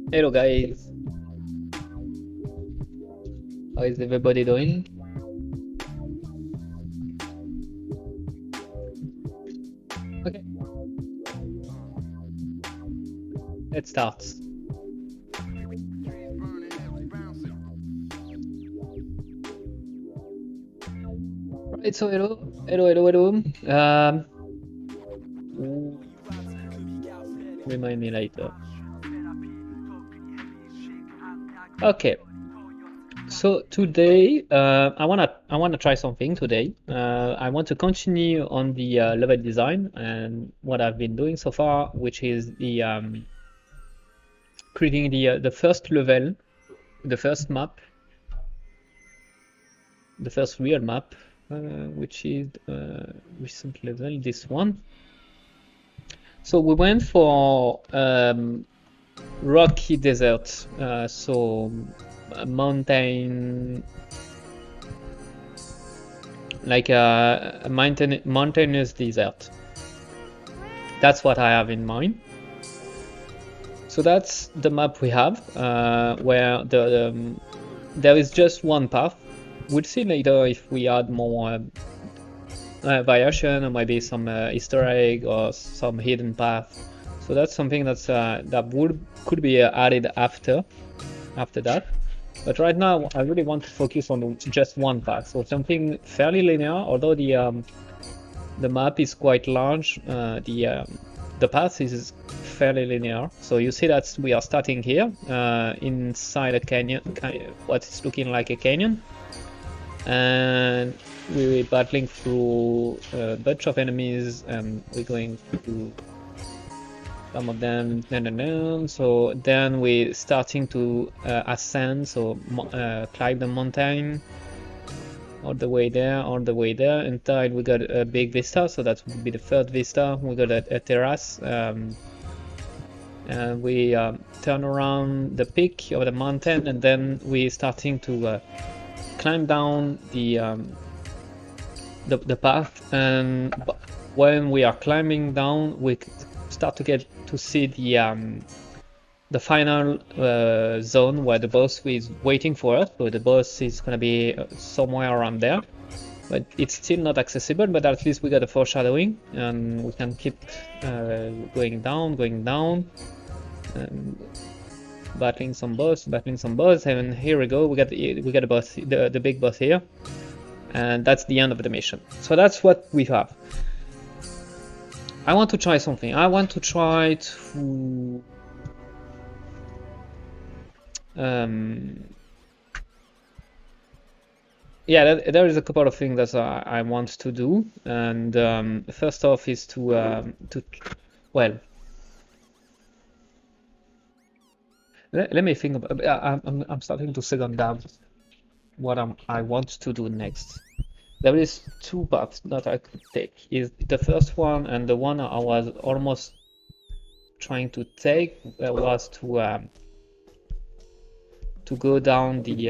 Hello guys, how is everybody doing? Okay, let's start. Right, so hello. Remind me later. Okay, so today I wanna try something today. I want to continue on the level design and what I've been doing so far, which is the creating the first level, the first map, the first real map, which is recent level, this one. So we went for rocky desert, so a mountain, like a mountainous desert. That's what I have in mind. So that's the map we have, where there is just one path. We'll see later if we add more variation, or maybe some Easter egg or some hidden path. So that's something that's could be added after that. But right now, I really want to focus on just one path. So something fairly linear, although the map is quite large. The path is fairly linear. So you see that we are starting here inside a canyon, what is looking like a canyon, and we're battling through a bunch of enemies, and we're going through some of them. So then we're starting to ascend, so climb the mountain all the way there, until we got a big vista. So that would be the third vista. We got a terrace, and we turn around the peak of the mountain, and then we're starting to climb down the path. And when we are climbing down, we start to get to see the final zone where the boss is waiting for us. So the boss is gonna be somewhere around there, but it's still not accessible. But at least we got a foreshadowing, and we can keep going down, battling some boss, and here we go. We got a boss, the big boss here, and that's the end of the mission. So that's what we have. I want to try something. I want to try to yeah, there is a couple of things that I want to do, and first off is to well, let me think about. I'm starting to second down what I want to do next. There is two paths that I could take. Is the first one, and the one I was almost trying to take was to go down the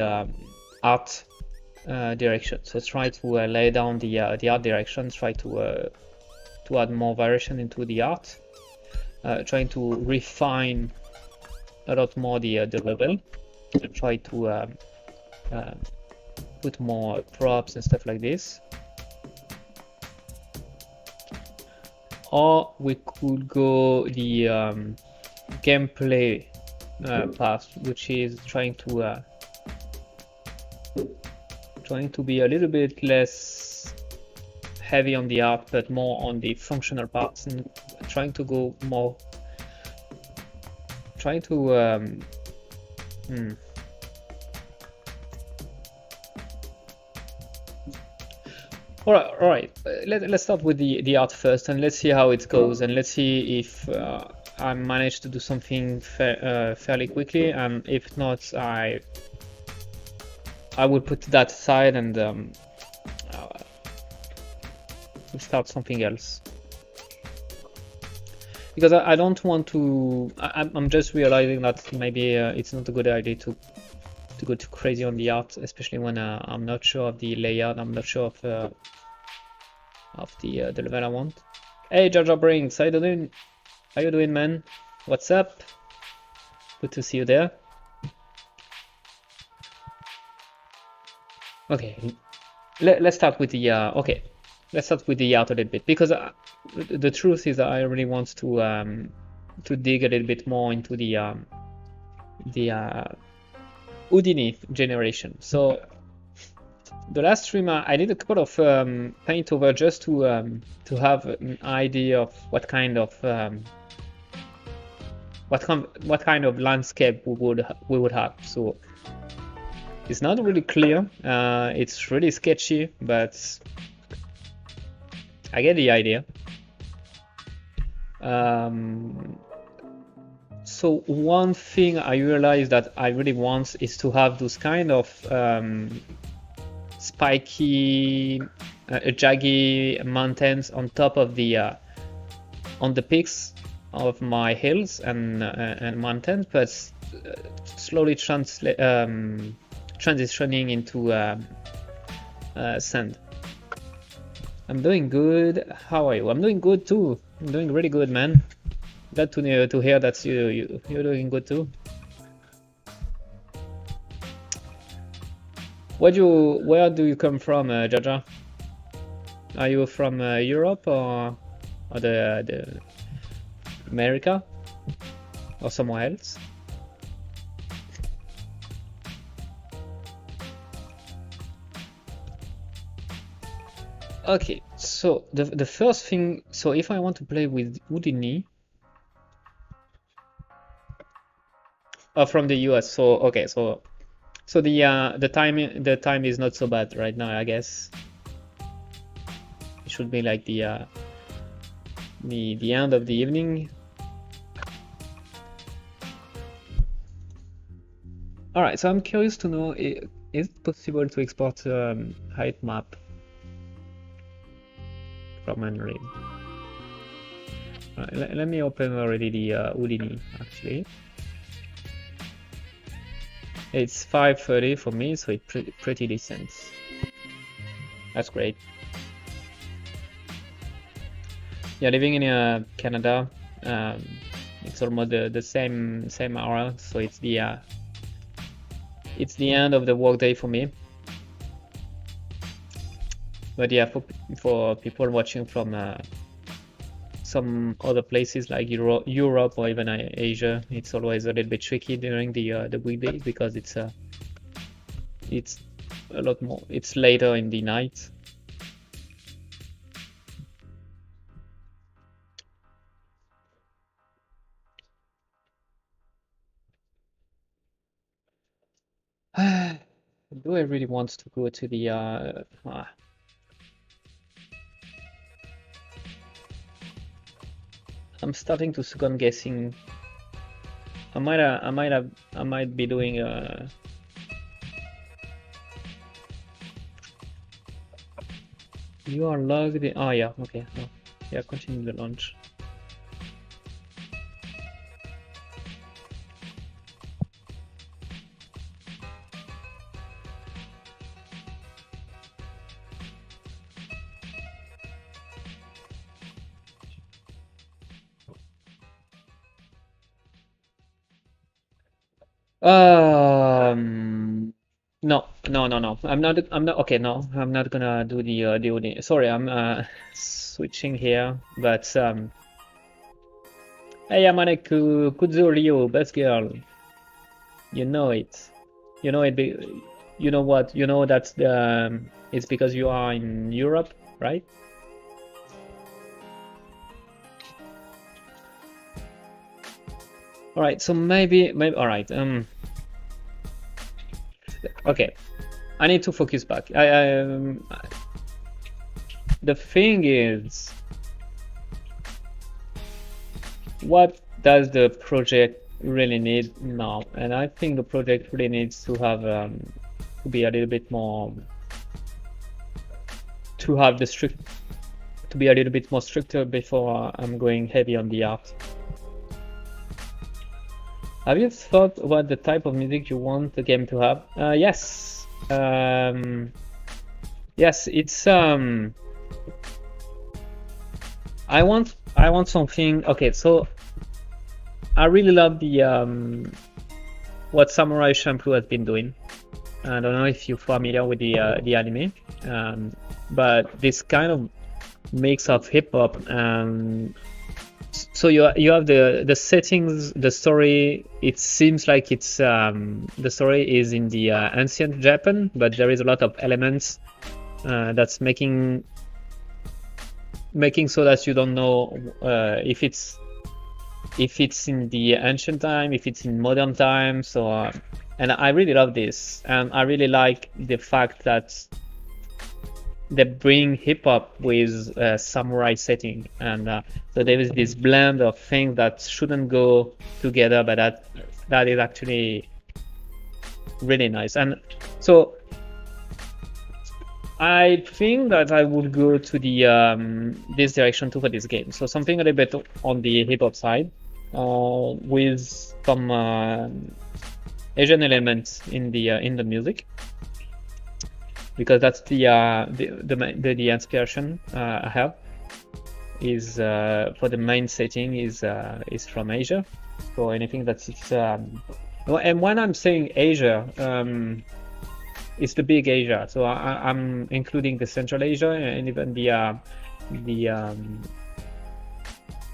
art direction. So try to lay down the art direction, try to add more variation into the art, trying to refine a lot more the level, and try to put more props and stuff like this. Or we could go the gameplay path, which is trying to be a little bit less heavy on the art, but more on the functional parts, and trying to go more, trying to all right. Let's start with the art first, and let's see how it goes, and let's see if I manage to do something fairly quickly, and if not, I will put that aside and we'll start something else. Because I don't want to. I'm just realizing that maybe it's not a good idea to go too crazy on the art, especially when I'm not sure of the layout. I'm not sure of the level I want. Hey, Jar Jar Brinks, how you doing? How you doing, man? What's up? Good to see you there. Okay, let's start with the okay. Let's start with the art a little bit, because the truth is that I really want to dig a little bit more into the Houdini generation. So the last stream I did a couple of paint over just to have an idea of what kind of landscape we would have. So it's not really clear. It's really sketchy, but I get the idea. So one thing I realized that I really want is to have those kind of spiky, jaggy mountains on top of the on the peaks of my hills and mountains, but slowly transitioning into sand. I'm doing good. How are you? I'm doing good too. I'm doing really good, man. Glad to hear that you're doing good too. Where do you come from, Jaja? Are you from Europe or the America or somewhere else? Okay, so the first thing, so if I want to play with Houdini, from the US, so okay, so the time is not so bad right now, I guess. It should be like the end of the evening. All right, so I'm curious to know, is it possible to export height map from Unreal? Right, let me open already the Houdini, actually. It's 5:30 for me, so it's pretty decent. That's great. Yeah, living in Canada, it's almost the same hour, so it's the end of the workday for me. But yeah, for people watching from some other places like Europe or even Asia, it's always a little bit tricky during the weekday, because it's a lot more. It's later in the night. Do I really want to go to the I'm starting to second guessing. I might be doing you are logged in. Oh yeah, okay. No. Yeah, continue the launch. No. I'm not okay, no. I'm not gonna do the Houdini. Sorry, I'm switching here, but hey Yamaneku, Kuzuryu, best girl. You know it. You know it you know what? You know that's the it's because you are in Europe, right? All right, so maybe all right. Okay, I need to focus back. The thing is, what does the project really need now? And I think the project really needs to have to be a little bit more, to have the to be a little bit more stricter before I'm going heavy on the art. Have you thought about the type of music you want the game to have? Yes. Yes, it's I want something. Okay, so I really love the what Samurai Champloo has been doing. I don't know if you're familiar with the anime, but this kind of mix of hip hop. So you have the settings, the story. It seems like it's the story is in the ancient Japan, but there is a lot of elements that's making so that you don't know if it's in the ancient time, if it's in modern times. So and I really love this, and I really like the fact that they bring hip hop with samurai setting, and so there is this blend of things that shouldn't go together, but that is actually really nice. And so I think that I would go to the this direction too for this game. So something a little bit on the hip hop side, with some Asian elements in the music, because that's the inspiration I have is for the main setting is from Asia. So anything that's and when I'm saying Asia, it's the big Asia. So I'm including the Central Asia and even the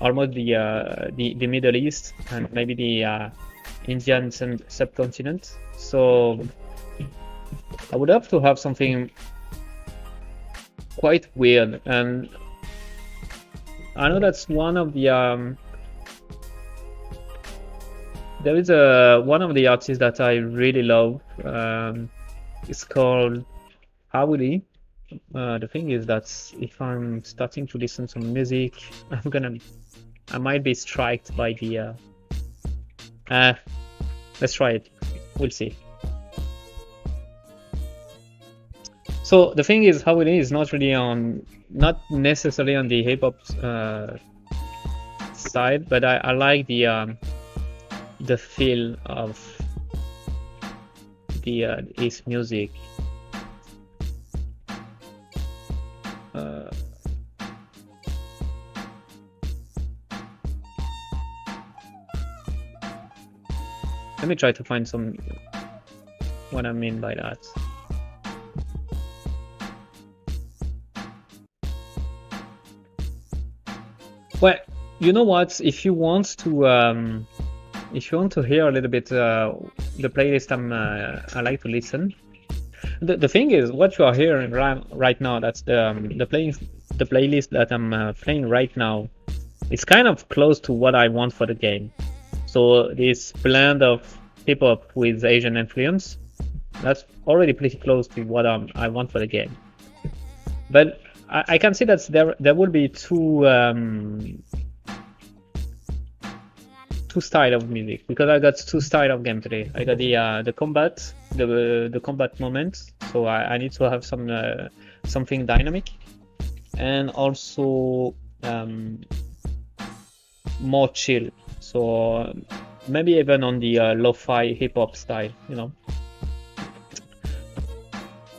almost the Middle East and maybe the Indian subcontinent. So I would love to have something quite weird, and I know that's one of the there is one of the artists that I really love. It's called Houdini. The thing is that if I'm starting to listen to music, I might be striked by the let's try it, we'll see. So the thing is, Houdini is not necessarily on the hip hop side, but I like the feel of his music. Let me try to find some what I mean by that. Well, you know what? If you want to hear a little bit the playlist I like to listen. The thing is, what you are hearing right now, that's the playlist that I'm playing right now. It's kind of close to what I want for the game. So this blend of hip hop with Asian influence, that's already pretty close to what I want for the game. But I can see that there will be two style of music, because I got two style of gameplay. I got the combat moment, so I need to have something dynamic, and also more chill. So maybe even on the lo-fi hip hop style, you know.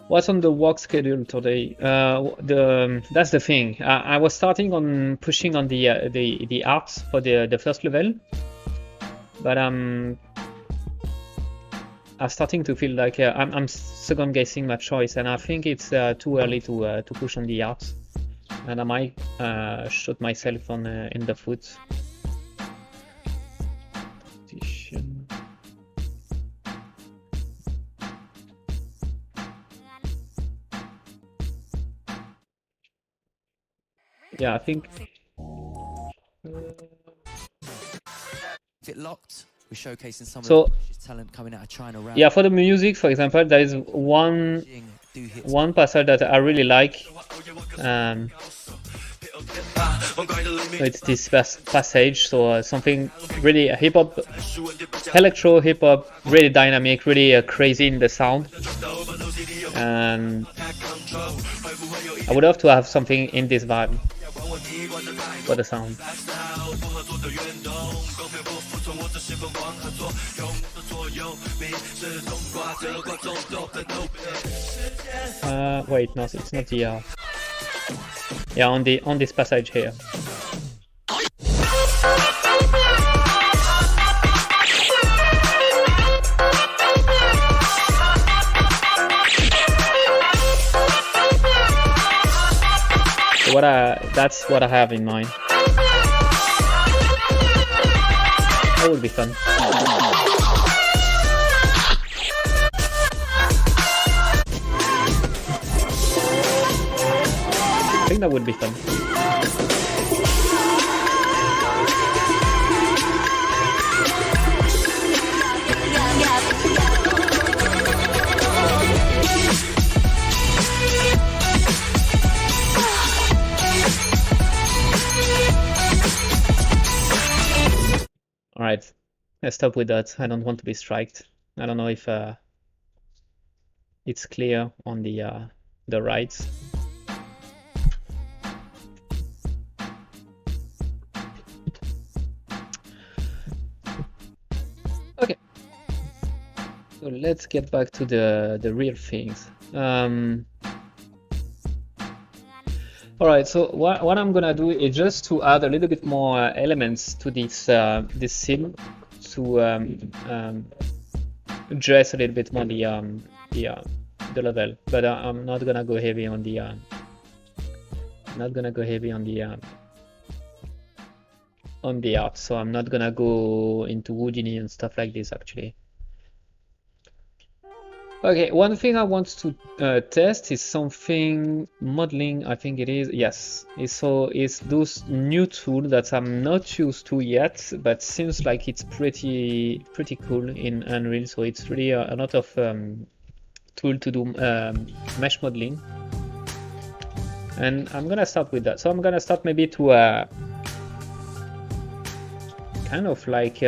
What's on the work schedule today? That's the thing. I was starting on pushing on the arts for the first level, but I'm starting to feel like I'm second guessing my choice, and I think it's too early to push on the arts, and I might shoot myself in the foot. Yeah, I think. It locked. We're showcasing some So, of the talent coming out of China. Yeah, for the music, for example, there is one passage that I really like. So it's this passage. So something really hip hop, electro hip hop, really dynamic, really crazy in the sound. And I would love to have something in this vibe for the sound. Wait, no, it's not the yeah, on this passage here. that's what I have in mind. That would be fun. I think that would be fun. All right, let's stop with that. I don't want to be striked. I don't know if it's clear on the rights. Okay, so let's get back to the real things. All right, so what I'm gonna do is just to add a little bit more elements to this this sim to address a little bit more the level, but I'm not gonna go heavy on the art, so I'm not gonna go into Houdini and stuff like this actually. Okay, one thing I want to test is something modeling. I think it is, yes. It's those new tools that I'm not used to yet, but seems like it's pretty cool in Unreal. So it's really a lot of tool to do mesh modeling, and I'm gonna start with that. So I'm gonna start maybe to kind of like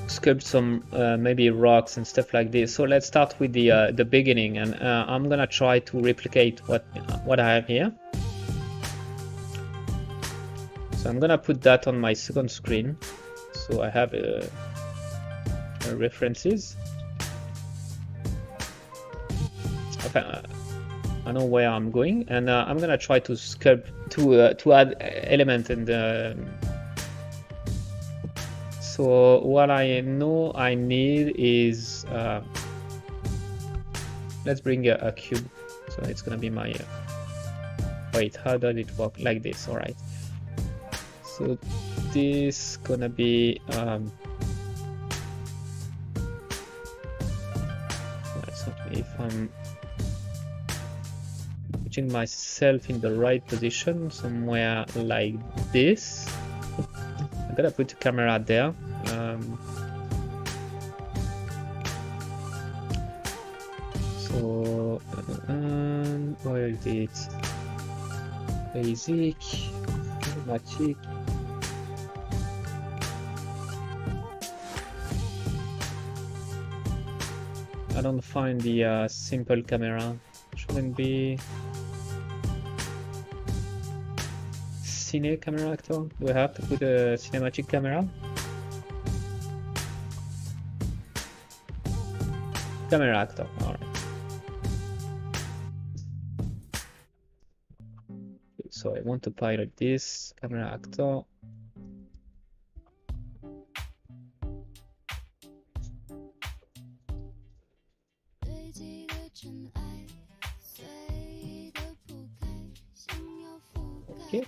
sculpt some maybe rocks and stuff like this. So let's start with the beginning, and I'm gonna try to replicate what I have here. So I'm gonna put that on my second screen, so I have references. Okay, I know where I'm going, and I'm gonna try to sculpt to add element in the. So what I know I need is let's bring a cube. So it's gonna be my wait, how does it work? Like this, all right. So this gonna be so if I'm putting myself in the right position, somewhere like this, I'm gonna put the camera there. So where is it? Basic, magic. I don't find the simple camera. Shouldn't be cine camera actor. Do I have to put a cinematic camera? Camera actor. All right. So I want to pilot this camera actor. Okay.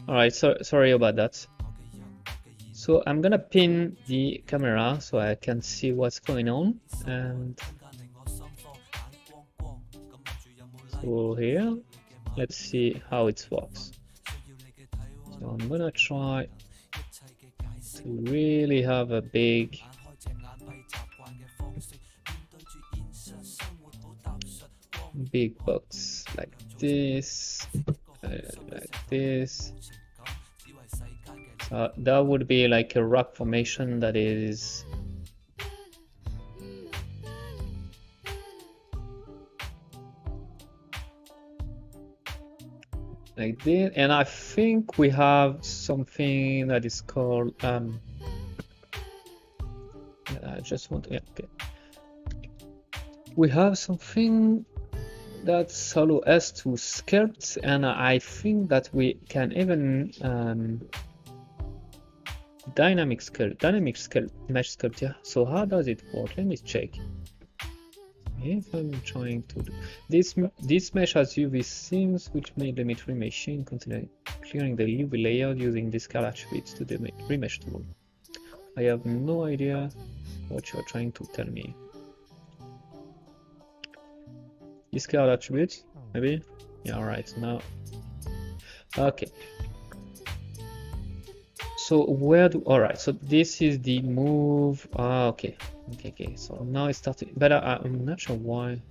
Alright, so sorry about that. So I'm gonna pin the camera so I can see what's going on, and so here, let's see how it works. So I'm gonna try to really have a big box like this, like this. That would be like a rock formation that is like this, and I think we have something that is called I just want to, yeah, okay. We have something that's allow us to sculpt, and I think that we can even dynamic sculpt, mesh sculpt. Yeah. So how does it work? Let me check. If I'm trying to do this mesh has UV seams which may limit remeshing, considering clearing the UV layer using discard attributes to the remesh tool. I have no idea what you're trying to tell me. Discard attributes, maybe? Yeah, alright, now. Okay. So where do, alright, so this is the move. Okay. Okay, so now it started, but I'm not sure why.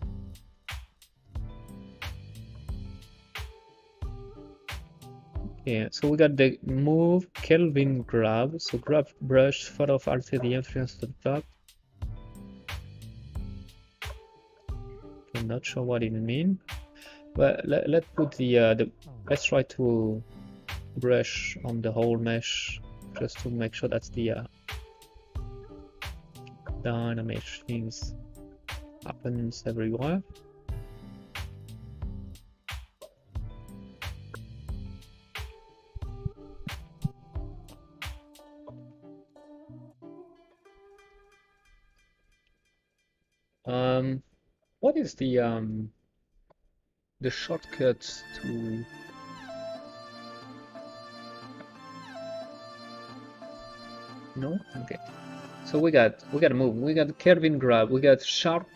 Yeah, so we got the move, Kelvin grab. So grab brush, further off, alter the influence of the drop. I'm not sure what it means, but let's put let's try to brush on the whole mesh just to make sure that's the dynamic things happens everywhere. What is the shortcut to no? Okay. So we got a move. We got Kelvin grab. We got sharp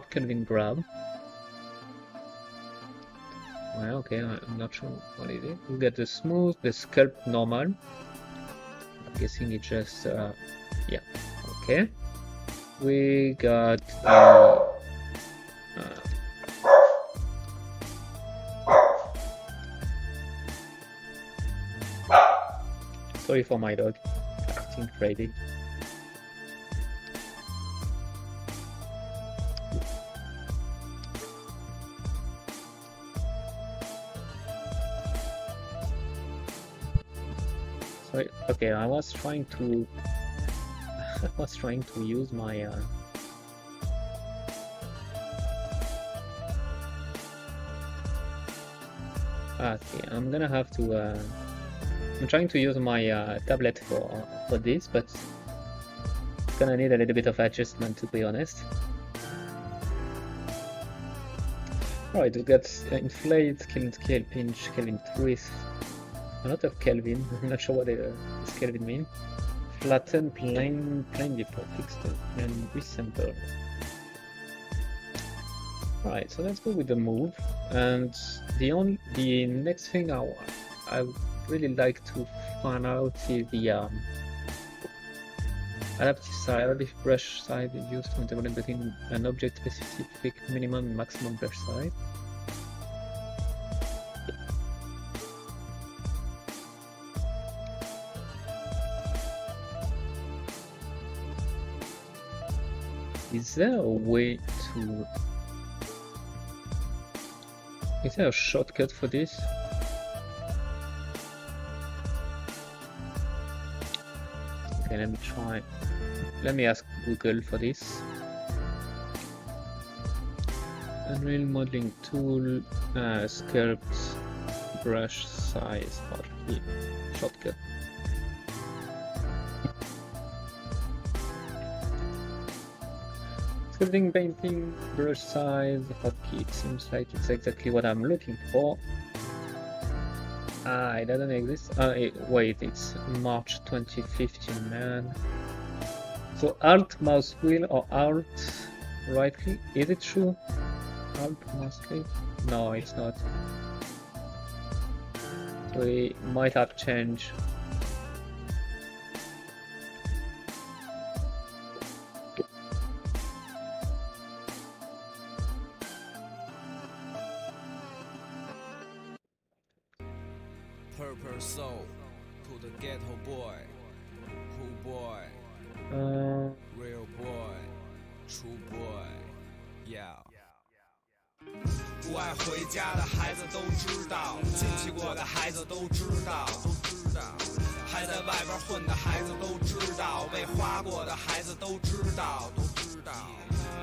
Kelvin grab. Well, okay, I'm not sure what it is. We got the smooth, the sculpt normal. I'm guessing it just yeah. Okay. We got sorry for my dog acting crazy. Sorry. Okay, I was trying to use my okay, I'm gonna have to I'm trying to use my tablet for this, but it's gonna need a little bit of adjustment, to be honest. Alright, we got inflate, Kelvin scale, pinch, Kelvin twist, a lot of Kelvin. I'm not sure what this Kelvin means. Flatten, plane before fixed, and resample. Alright, so let's go with the move, and the next thing I would really like to find out is the adaptive brush size used to interpolate between an object specific minimum and maximum brush size. Is there a way to... Is there a shortcut for this? Okay, let me try. Let me ask Google for this. Unreal modeling tool, sculpt, brush size, hotkey, shortcut. Sculpting, painting, brush size, hotkey. It seems like it's exactly what I'm looking for. Ah, it doesn't exist. Wait, it's March 2015, man. So Alt mouse wheel or Alt right click? Is it true? Alt mouse click? No, it's not. So it might have changed. Purple soul to the ghetto boy, cool boy, real boy, true boy, yeah. 不爱回家的孩子都知道，进去过的孩子都知道，还在外边混的孩子都知道，被花过的孩子都知道，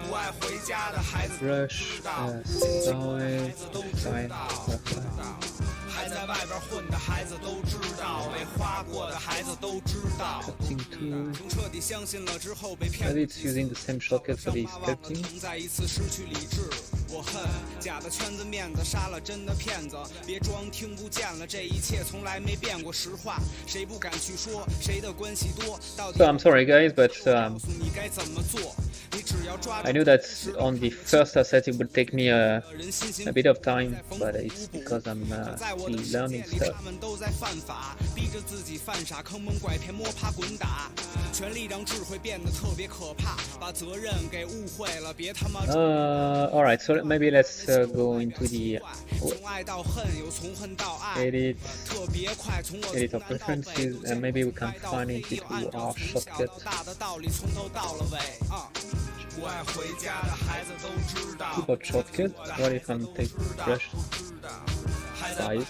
不爱回家的孩子都知道，进去过的孩子都知道。还在外边混的孩子都知道，被花过的孩子都知道。从彻底相信了之后被骗。Maybe it's using the same shortcut for the scripting. 再一次失去理智，我恨假的圈子面子杀了真的骗子，别装听不见了，这一切从来没变过实话，谁不敢去说谁的关系多？到底 So I'm sorry guys, but I knew that on the first asset it would take me a bit of time, but it's because I'm learning stuff. 他们都在犯法，逼着自己犯傻，坑蒙拐骗，摸爬滚打，权力让智慧变得特别可怕，把责任给误会了，别他妈。Alright, so maybe let's go into the edit of preferences, and maybe we can find it into our shortcut. Keyboard shortcut. What if I'm take brush size?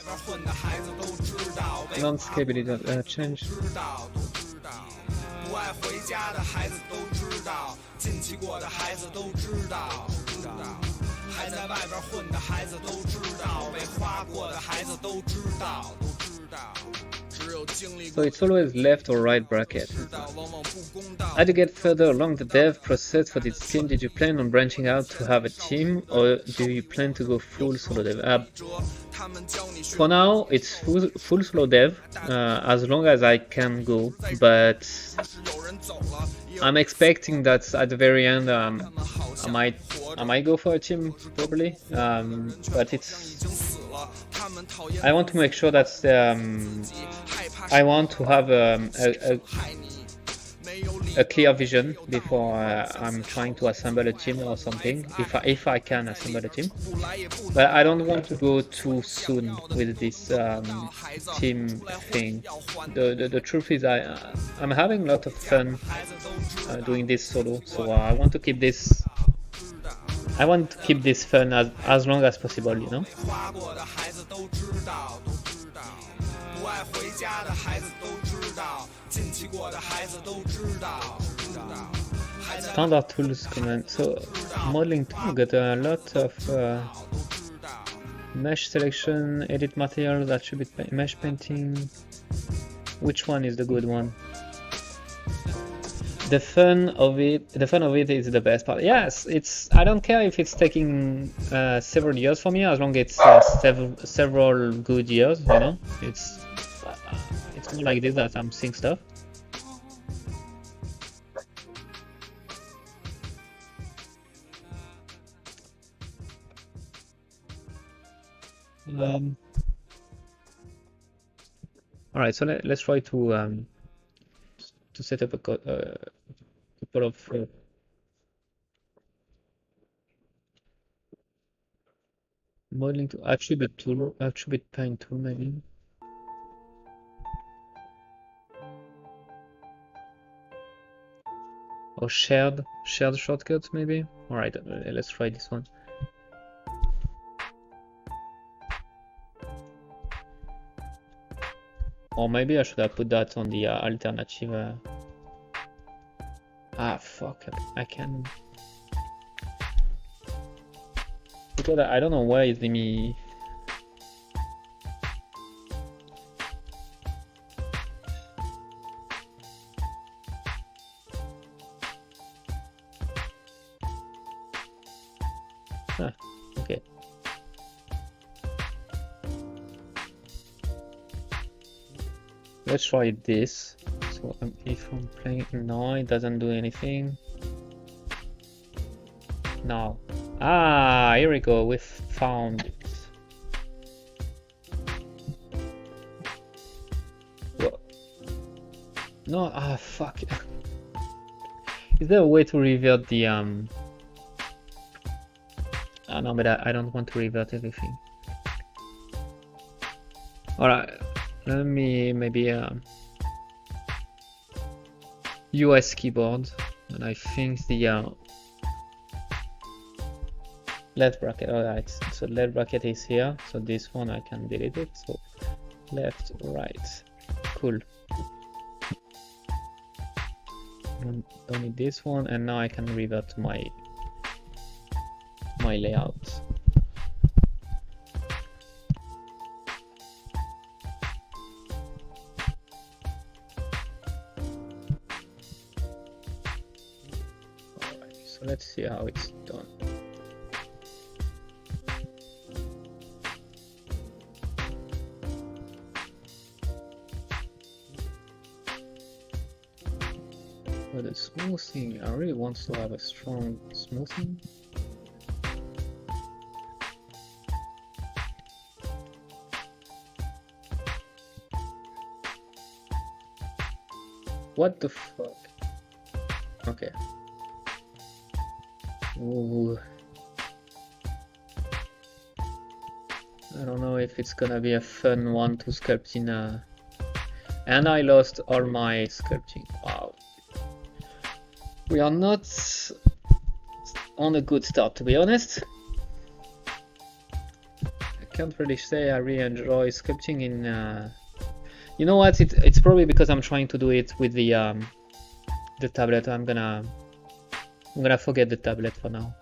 Landscape edit change. So it's always left or right bracket. As you get further along the dev process for this game, did you plan on branching out to have a team, or do you plan to go full solo dev? For now, it's full solo dev, as long as I can go, but I'm expecting that at the very end I might go for a team probably, but I want to make sure that I want to have a clear vision before I'm trying to assemble a team or something, if I can assemble a team. But I don't want to go too soon with this team thing. The truth is I'm having a lot of fun doing this solo, so I want to keep this. I want to keep this fun as long as possible, you know. Standard tools command. So modeling tool got a lot of mesh selection, edit materials, attribute mesh painting. Which one is the good one? The fun of it is the best part. Yes, I don't care if it's taking several years for me, as long as it's several good years, you know. It's more like this that I'm seeing stuff. All right, so let's try to set up a couple of modeling to attribute paint tool maybe. Or shared shortcuts maybe. All right, let's try this one. Or maybe I should have put that on the alternative. Fuck, I can. Because I don't know why it's me. Okay. let's try this. So if I'm playing, no, it doesn't do anything. No. Ah, here we go. We've found it. Whoa. No, ah, fuck. Is there a way to revert the no, but I don't want to revert everything. Alright, let me maybe US keyboard, and I think the left bracket. Alright, so left bracket is here, so this one I can delete it. So left, right, cool. Don't need this one, and now I can revert my layout. Alright, so let's see how it's done. But the smoothing, I really want to have a strong smoothing. What the fuck? Okay. Ooh. I don't know if it's gonna be a fun one to sculpt in a... And I lost all my sculpting. Wow. We are not on a good start, to be honest. I can't really say I really enjoy sculpting in... You know what? It's probably because I'm trying to do it with the tablet. I'm gonna forget the tablet for now.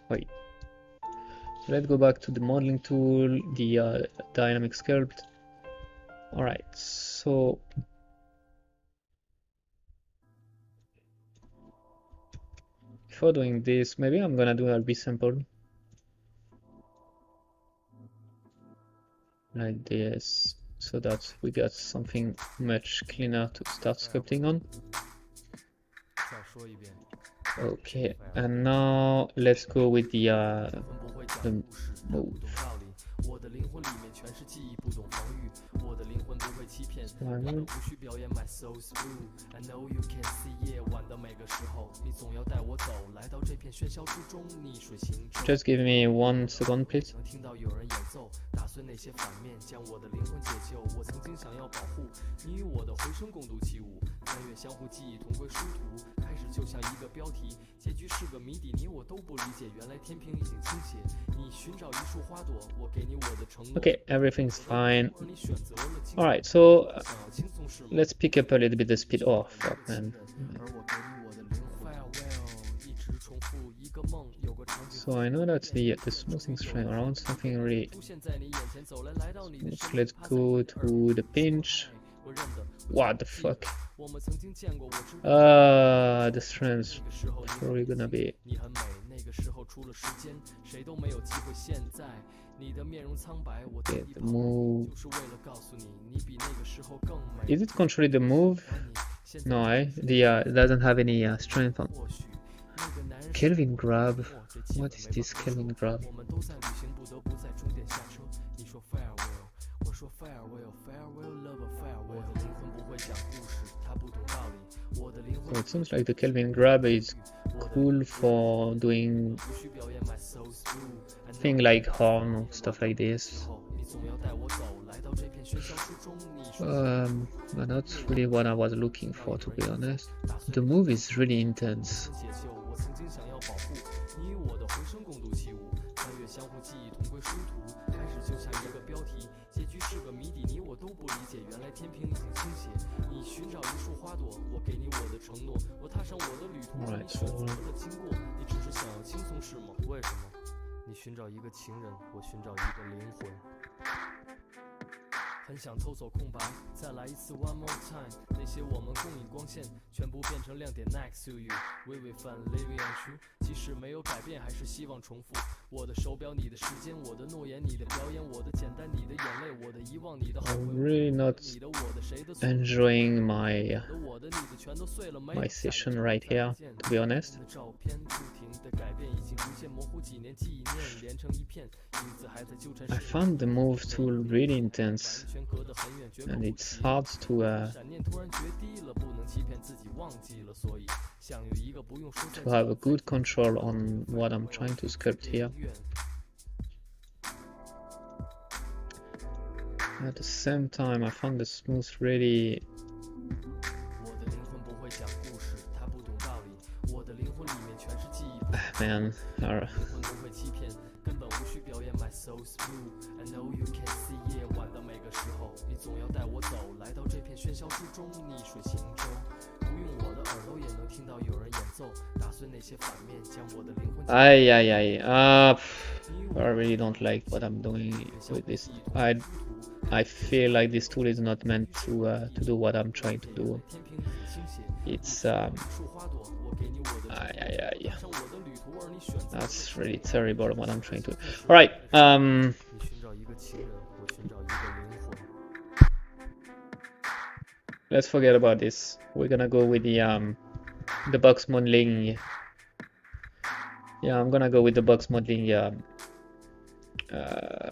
Wait. So let's go back to the modeling tool, the dynamic sculpt. All right. So before doing this, maybe I'm gonna do a resample. Like this, so that we got something much cleaner to start sculpting on. Okay, and now let's go with the move. Just give me 1 second, please. Okay, everything's fine. Alright, so let's pick up a little bit the speed. Oh, fuck, man. So I know that's the smoothing strength around something really. Let's go to the pinch. What the fuck? The strength's probably gonna be. Okay, the move. Is it controlling the move? No, it doesn't have any strength on. Kelvin grab. What is this Kelvin grab? So it seems like the Kelvin grab is cool for doing things like horn or stuff like this. But not really what I was looking for, to be honest. The move is really intense. Alright, so 很想偷走空白，再来一次 one more time。那些我们共饮光线，全部变成亮点 next to you。微微泛 living on true， 即使没有改变，还是希望重复。我的手表，你的时间，我的诺言，你的表演，我的简单，你的眼泪，我的遗忘，你的后悔。I'm really not enjoying my session right here, to be honest. I found the move tool really intense, and it's hard to have a good control on what I'm trying to sculpt here. At the same time, I found the smooth really... Man, alright. I really don't like what I'm doing with this. I feel like this tool is not meant to do what I'm trying to do. It's that's really terrible what I'm trying to do. All right. Let's forget about this. We're gonna go with the box modeling. Yeah, I'm gonna go with the box modeling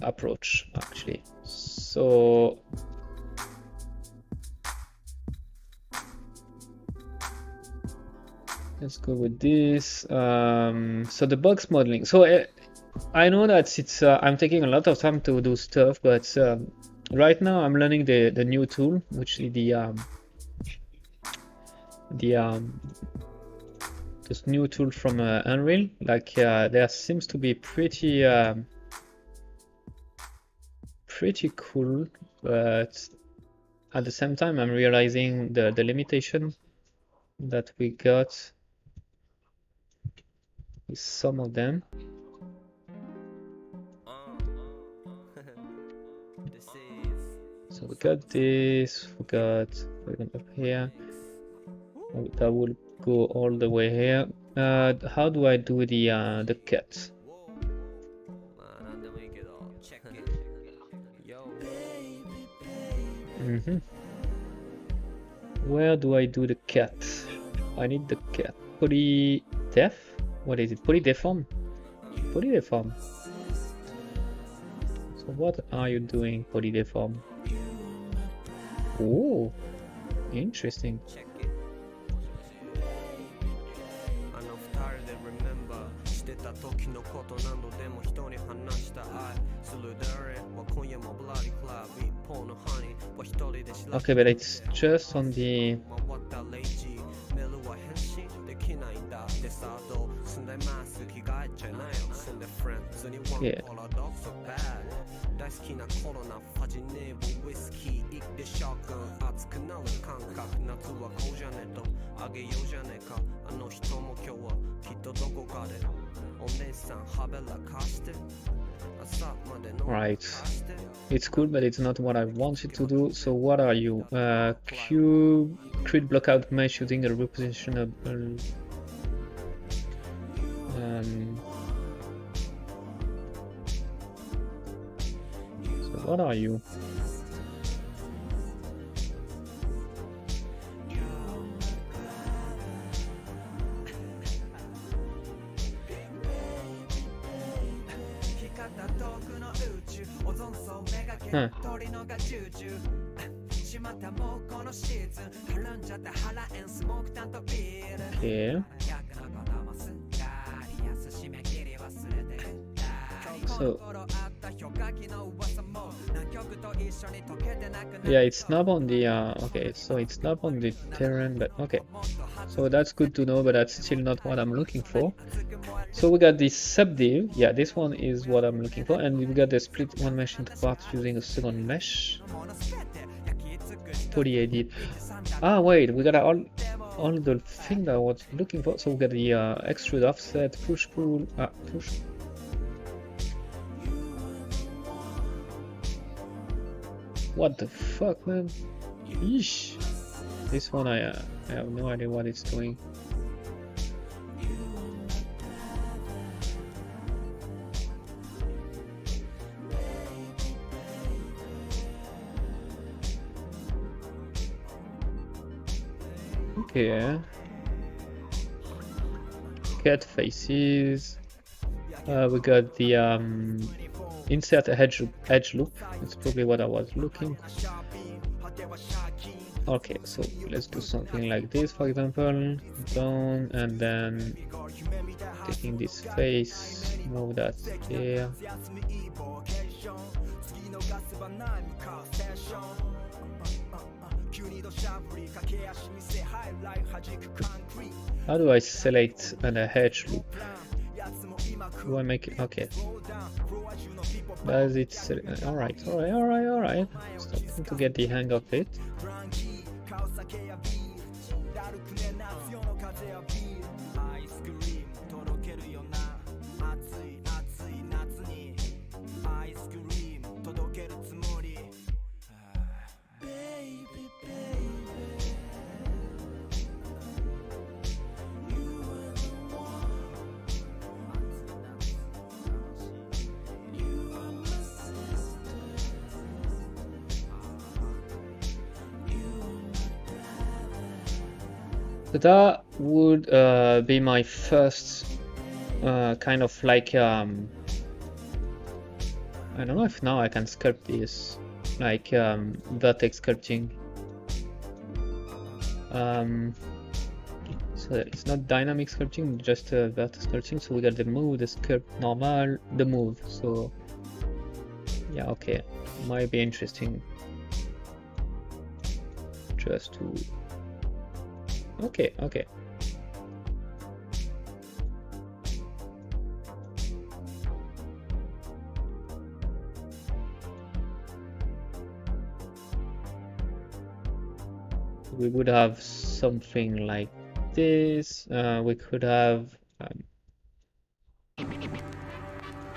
approach actually. So let's go with this. So the box modeling. So I know that it's I'm taking a lot of time to do stuff, but right now I'm learning the new tool, which is this new tool from Unreal. Like there seems to be pretty cool, but at the same time I'm realizing the limitation that we got with some of them. So we got this, we got up here, that will go all the way here. How do I do the cut? Where do I do the cut? I need the cut. Polydev? What is it? Polydeform? Polydeform. So what are you doing, Polydeform? Oh, interesting. Okay, but it's just on the... Yeah. Right, it's cool, but it's not what I wanted to do. So what are you? Cube, create blockout mesh using a repositionable. So what are you? Huh. Okay. So yeah, it's not on the okay, so it's not on the terrain, but okay, so that's good to know, but that's still not what I'm looking for. So we got this subdiv, yeah, this one is what I'm looking for, and we got the split one mesh into parts using a second mesh. Polyedit. Ah, wait, we got all the thing that I was looking for. So we got the extrude offset, push pull, push. What the fuck, man? Yeesh. This one I have no idea what it's doing. Okay. Cat faces. We got the insert edge loop. That's probably what I was looking. Okay, so let's do something like this, for example. Down and then taking this face, move that here. How do I select an edge loop? Do I make it? Okay. Does it select? Alright. Starting to get the hang of it. So that would be my first kind of like I don't know if now I can sculpt this like vertex sculpting. So it's not dynamic sculpting, just vertex sculpting. So we got the move, the sculpt normal, the move. So yeah, okay, might be interesting just to. Okay. We would have something like this. We could have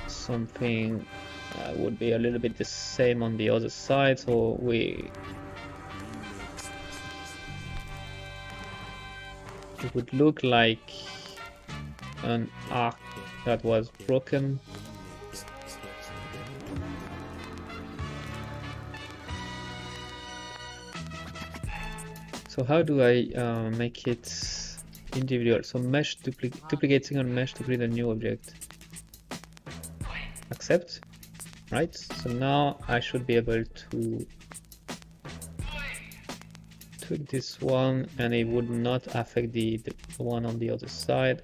something would be a little bit the same on the other side. So it would look like an arc that was broken. So how do I make it individual? So mesh duplicating on mesh to create a new object. Accept, right? So now I should be able to tweak this one and it would not affect the one on the other side.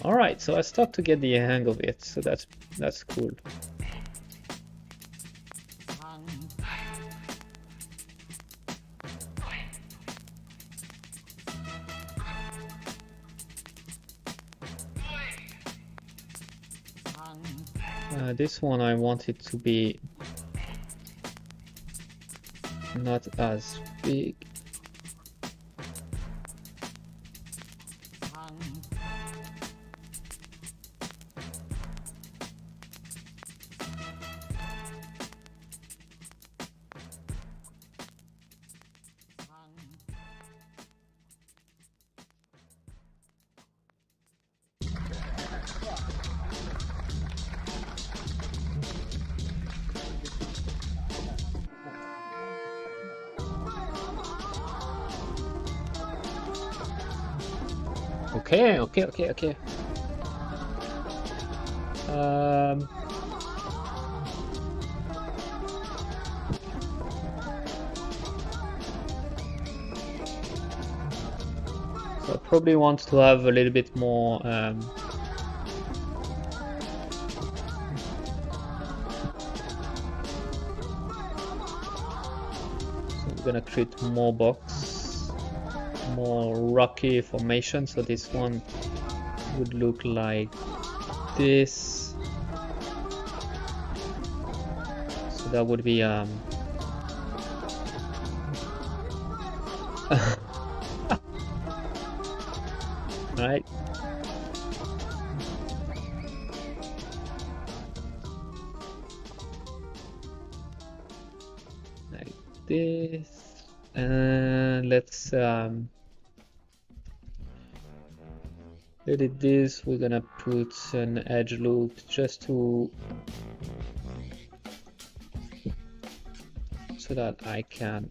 All right, so I start to get the hang of it, so that's cool. This one I want it to be not as big. Okay. So I probably want to have a little bit more so we're gonna create more box, more rocky formation. So this one would look like this. So that would be right. this, and let's edit this. We're gonna put an edge loop just to so that I can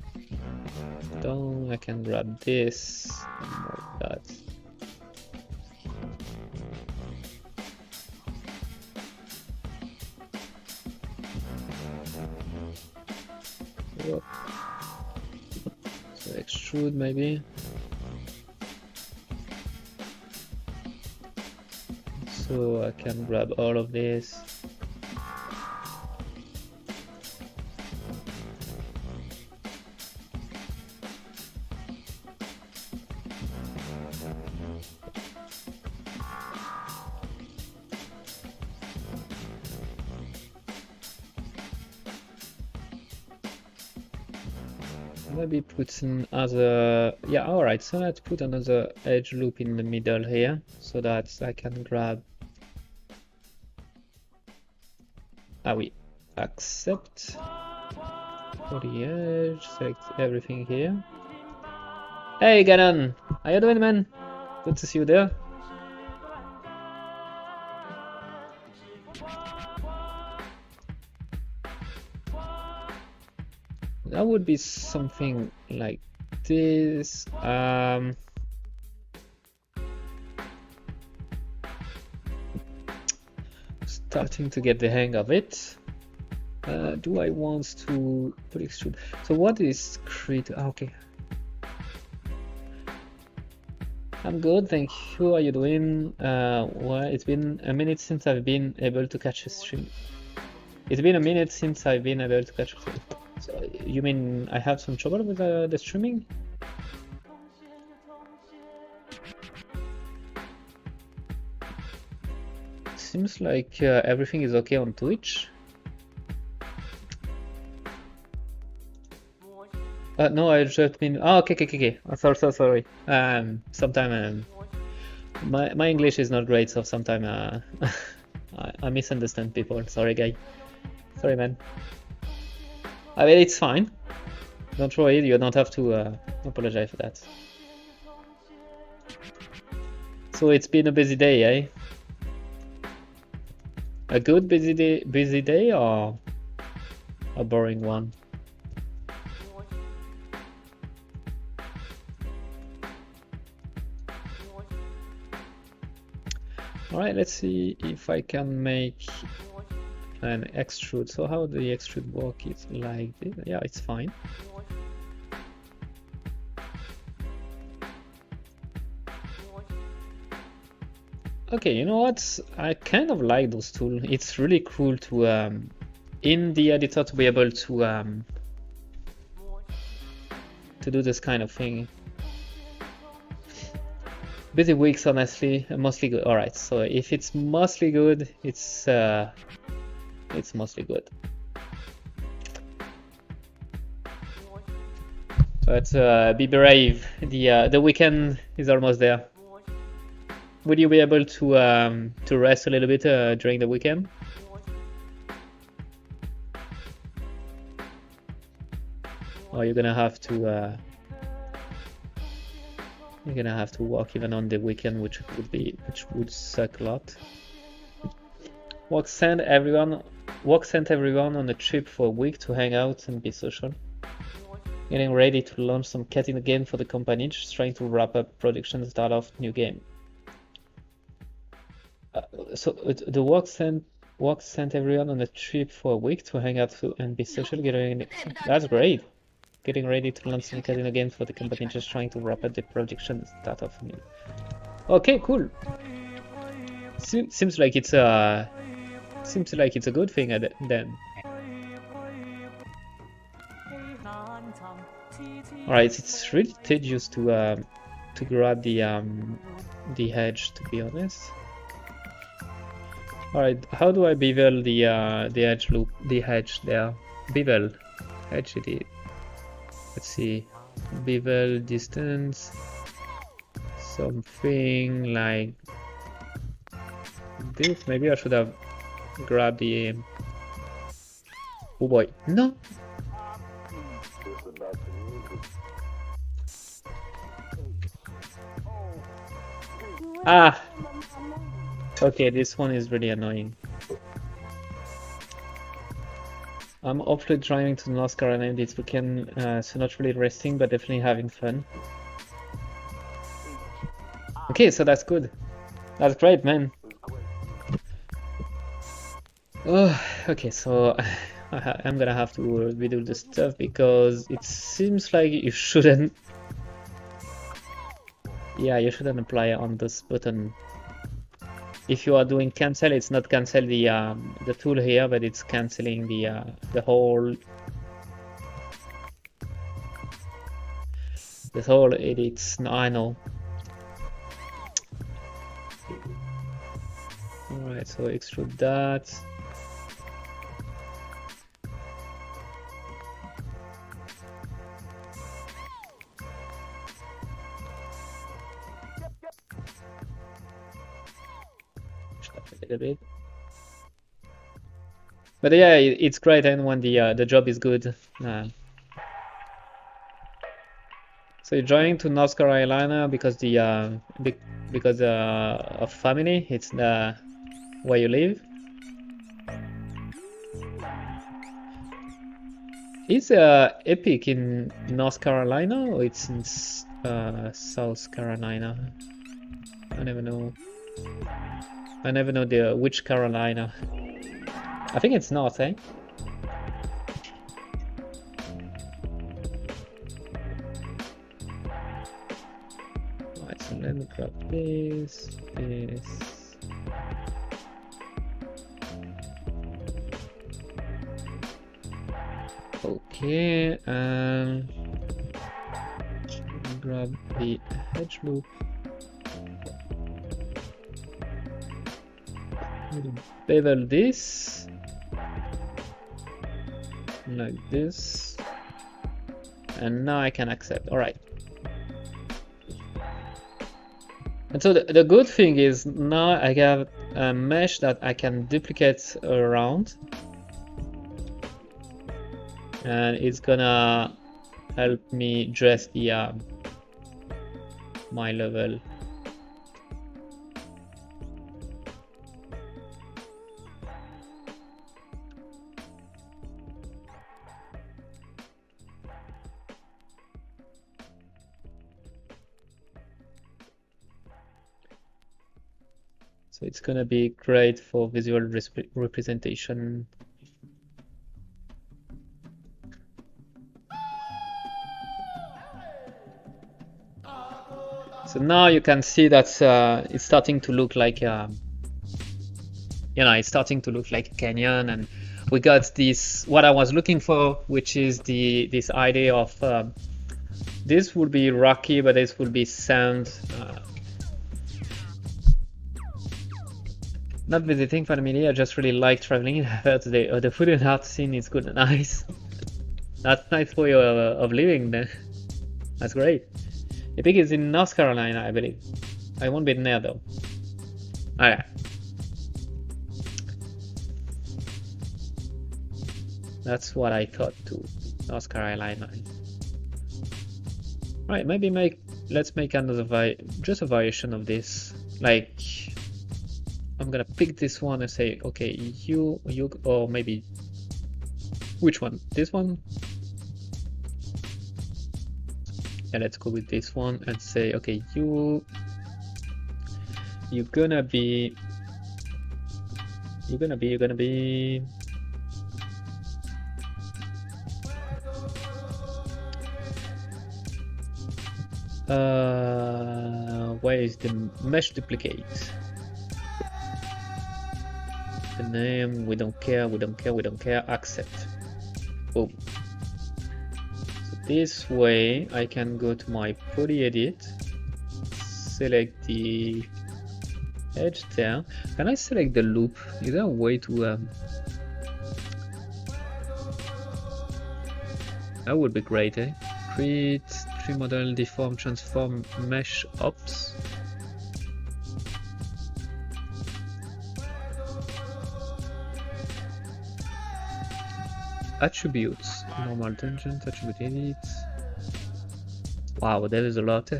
grab this and move that. Whoa. So extrude maybe. So I can grab all of this. Maybe put another, yeah, all right, so let's put another edge loop in the middle here so that I can grab, we accept for the edge, select everything here. Hey Ganon, how you doing, man? Good to see you there. That would be something like this. Starting to get the hang of it. Do I want to put extrude? So what is create? Okay. I'm good, thank you. How are you doing? Well, it's been a minute since I've been able to catch a stream. It's been a minute since I've been able to catch a stream. So, you mean I have some trouble with the streaming? Seems like everything is okay on Twitch. No, I just mean. Oh, okay. I'm so sorry. Sometime my English is not great, so sometimes I misunderstand people. Sorry, guy. Sorry, man. I mean, it's fine. Don't worry, you don't have to apologize for that. So it's been a busy day, eh? A good busy day or a boring one? Alright, let's see if I can make an extrude. So how the extrude work is like this. Yeah, it's fine. Okay, you know what? I kind of like those tools. It's really cool to in the editor to be able to do this kind of thing. Busy weeks, honestly, mostly good. All right, so if it's mostly good, it's mostly good. But be brave. The weekend is almost there. Would you be able to rest a little bit during the weekend? Or you're gonna have to work even on the weekend, which would suck a lot. Work sent everyone on a trip for a week to hang out and be social. Getting ready to launch some cat in the game for the company, just trying to wrap up production, start off new game. So the work sent everyone on a trip for a week to hang out and be social. That's great. Getting ready to launch some cat in the game for the company, just trying to wrap up the production, start off new. Okay, cool. Seems like it's a good thing then. Alright, it's really tedious to grab the edge, to be honest. Alright, how do I bevel the edge loop, the edge there? Bevel, edge it is. Let's see, bevel distance, something like this. Maybe I should have grabbed the. Oh boy, no. Ah! Okay, this one is really annoying. I'm hopefully driving to North Carolina this weekend, so not really resting, but definitely having fun. Okay, so that's good. That's great, man. Oh, okay, so I'm gonna have to redo the stuff because it seems like you shouldn't. Yeah, you shouldn't apply on this button. If you are doing cancel, it's not cancel the tool here, but it's canceling the whole edits. No, I know. All right, so extrude that. A little bit. But yeah, it's great, and when the job is good. So you're driving to North Carolina because because of family. It's where you live. Is Epic in North Carolina or it's in South Carolina? I never know. I never know which Carolina. I think it's North, eh? Alright, so let me grab this. Okay, grab the edge loop. Bevel this like this, and now I can accept. All right. And so the good thing is now I have a mesh that I can duplicate around, and it's gonna help me dress the my level. So it's gonna be great for visual representation. So now you can see that it's starting to look like, it's starting to look like a canyon, and we got this what I was looking for, which is this idea of this would be rocky, but this would be sand. Not visiting family, I just really like traveling. The food and art scene is good and nice. That's a nice way of living then. That's great. Epic is in North Carolina, I believe. I won't be there though. Alright. That's what I thought too. North Carolina. Right, maybe let's make another just a variation of this. Like, I'm gonna pick this one and say, okay, you, or maybe which one? This one? Yeah, let's go with this one and say, okay, you're gonna be where is the mesh duplicate? The name, we don't care, accept. Boom. So this way I can go to my poly edit, select the edge there. Can I select the loop? Is there a way to that would be great, eh? Create 3 model, deform, transform, mesh ops. Attributes, normal tangent, attribute edit. Wow, there is a lot.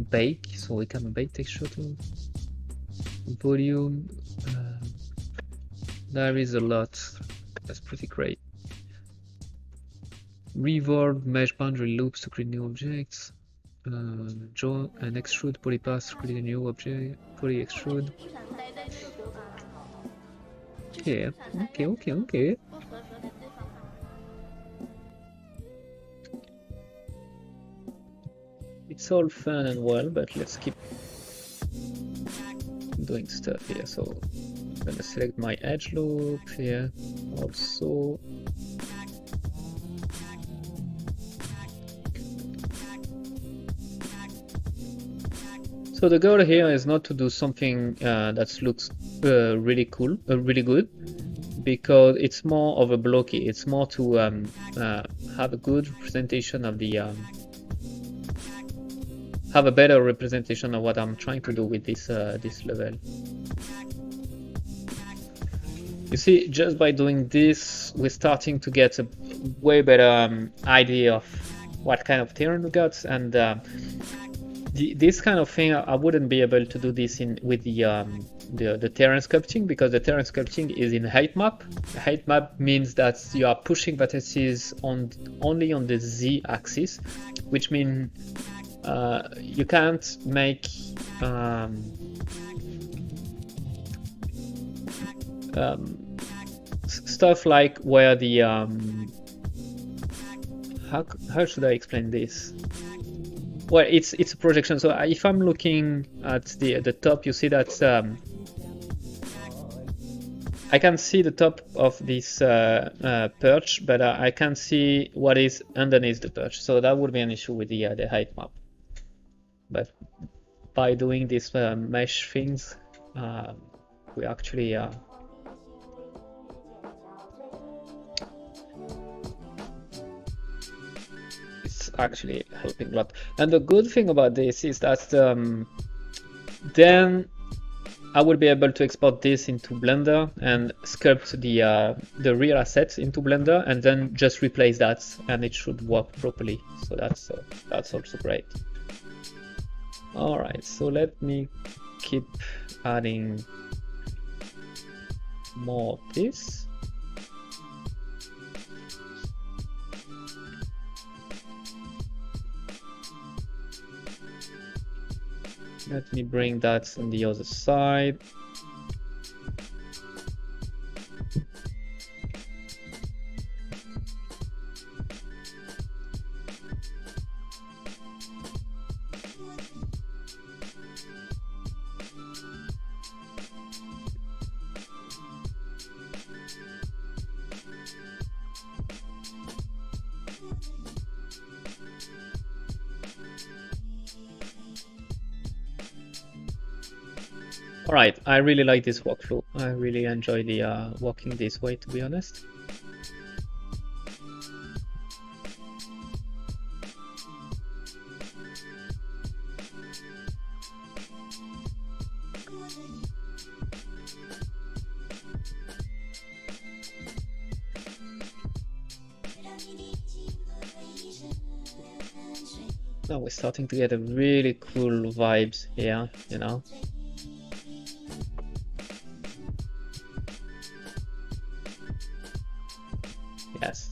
Bake, so we can bake texture too. volume. There is a lot. That's pretty great. Revolve, mesh boundary loops to create new objects. Draw and extrude polypaths to create a new object. Poly extrude. Okay, okay. It's all fun and well, but let's keep doing stuff here. So I'm gonna select my edge loop here also. So the goal here is not to do something that looks really cool, really good, because it's more of a blocky. It's more to have a good representation of the, have a better representation of what I'm trying to do with this this level. You see, just by doing this, we're starting to get a way better idea of what kind of terrain we got, and this kind of thing, I wouldn't be able to do this with the terrain sculpting, because the terrain sculpting is in height map. Height map means that you are pushing vertices only on the Z axis, which means you can't make stuff like where the how should I explain this? Well, it's a projection. So if I'm looking at the top, you see that I can see the top of this perch, but I can't see what is underneath the perch. So that would be an issue with the height map. But by doing these mesh things, we actually actually helping a lot. And the good thing about this is that then I will be able to export this into Blender and sculpt the real assets into Blender, and then just replace that, and it should work properly. So that's also great. All right, so let me keep adding more of this. Let me bring that on the other side. Alright, I really like this workflow. I really enjoy the working this way, to be honest. Now we're starting to get a really cool vibes here, you know. Yes.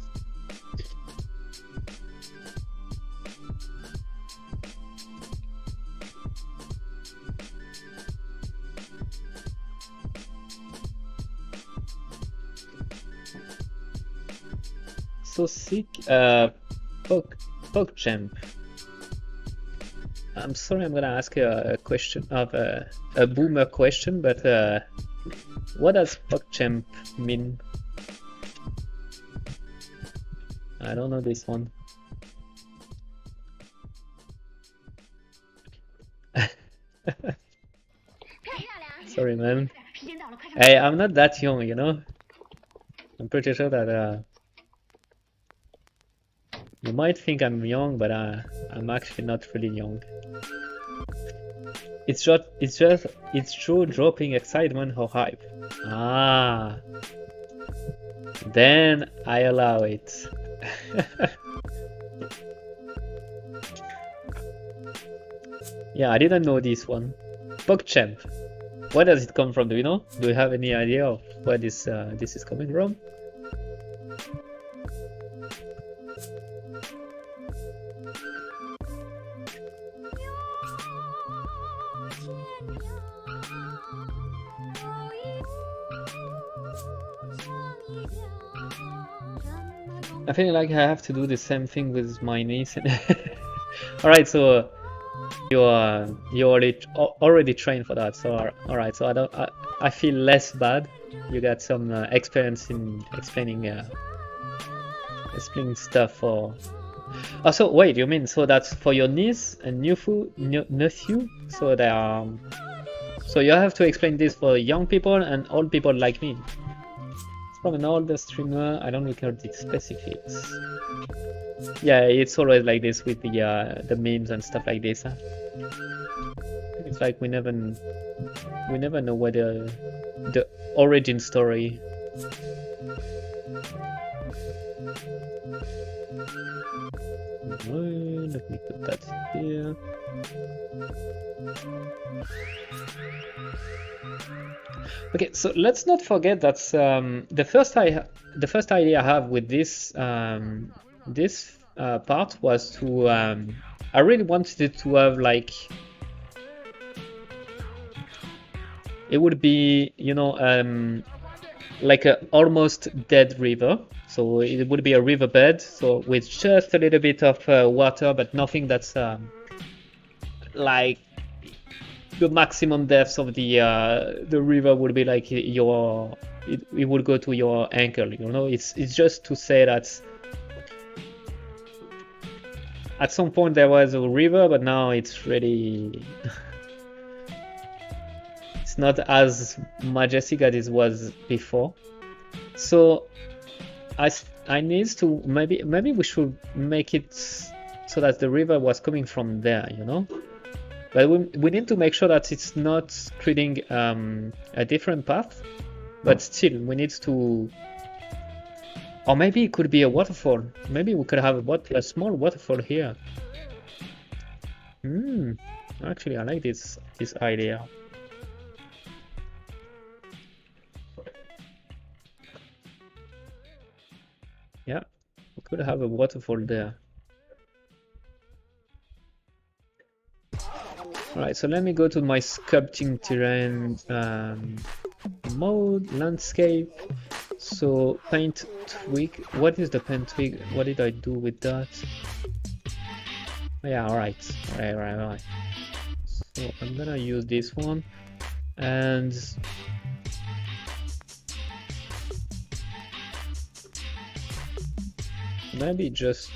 So sick, PogChamp. I'm sorry, I'm gonna ask you a question of a boomer question, but what does PogChamp mean? I don't know this one. Sorry, man. Hey, I'm not that young, you know. I'm pretty sure that you might think I'm young, but I'm actually not really young. It's true dropping excitement or hype. Ah, then I allow it. Yeah, I didn't know this one. PogChamp. Where does it come from? Do you know? Do you have any idea of where this is coming from? I feel like I have to do the same thing with my niece. All right, so you already trained for that. So all right, so I feel less bad. You got some experience in explaining stuff for. Oh, so wait, you mean so that's for your niece and nephew? So they are. So you have to explain this for young people and old people like me. From an older streamer, I don't record the specifics. Yeah, it's always like this with the memes and stuff like this. Huh? It's like we never know where the origin story. Let me put that here. Okay, so let's not forget that the first idea I have with this part was to I really wanted it to have like it would be, you know, like a almost dead river. So it would be a riverbed, so with just a little bit of water, but nothing that's like the maximum depth of the river would be like it would go to your ankle. You know, it's just to say that at some point there was a river, but now it's really it's not as majestic as it was before. So I need to maybe we should make it so that the river was coming from there, you know. But we need to make sure that it's not creating a different path, but still we need to, or maybe it could be a waterfall. Maybe we could have a small waterfall here. Actually I like this idea. Yeah, we could have a waterfall there. Alright, so let me go to my sculpting terrain mode, landscape. So paint twig. What is the paint twig? What did I do with that? Oh, yeah, alright. Right. So I'm gonna use this one and maybe just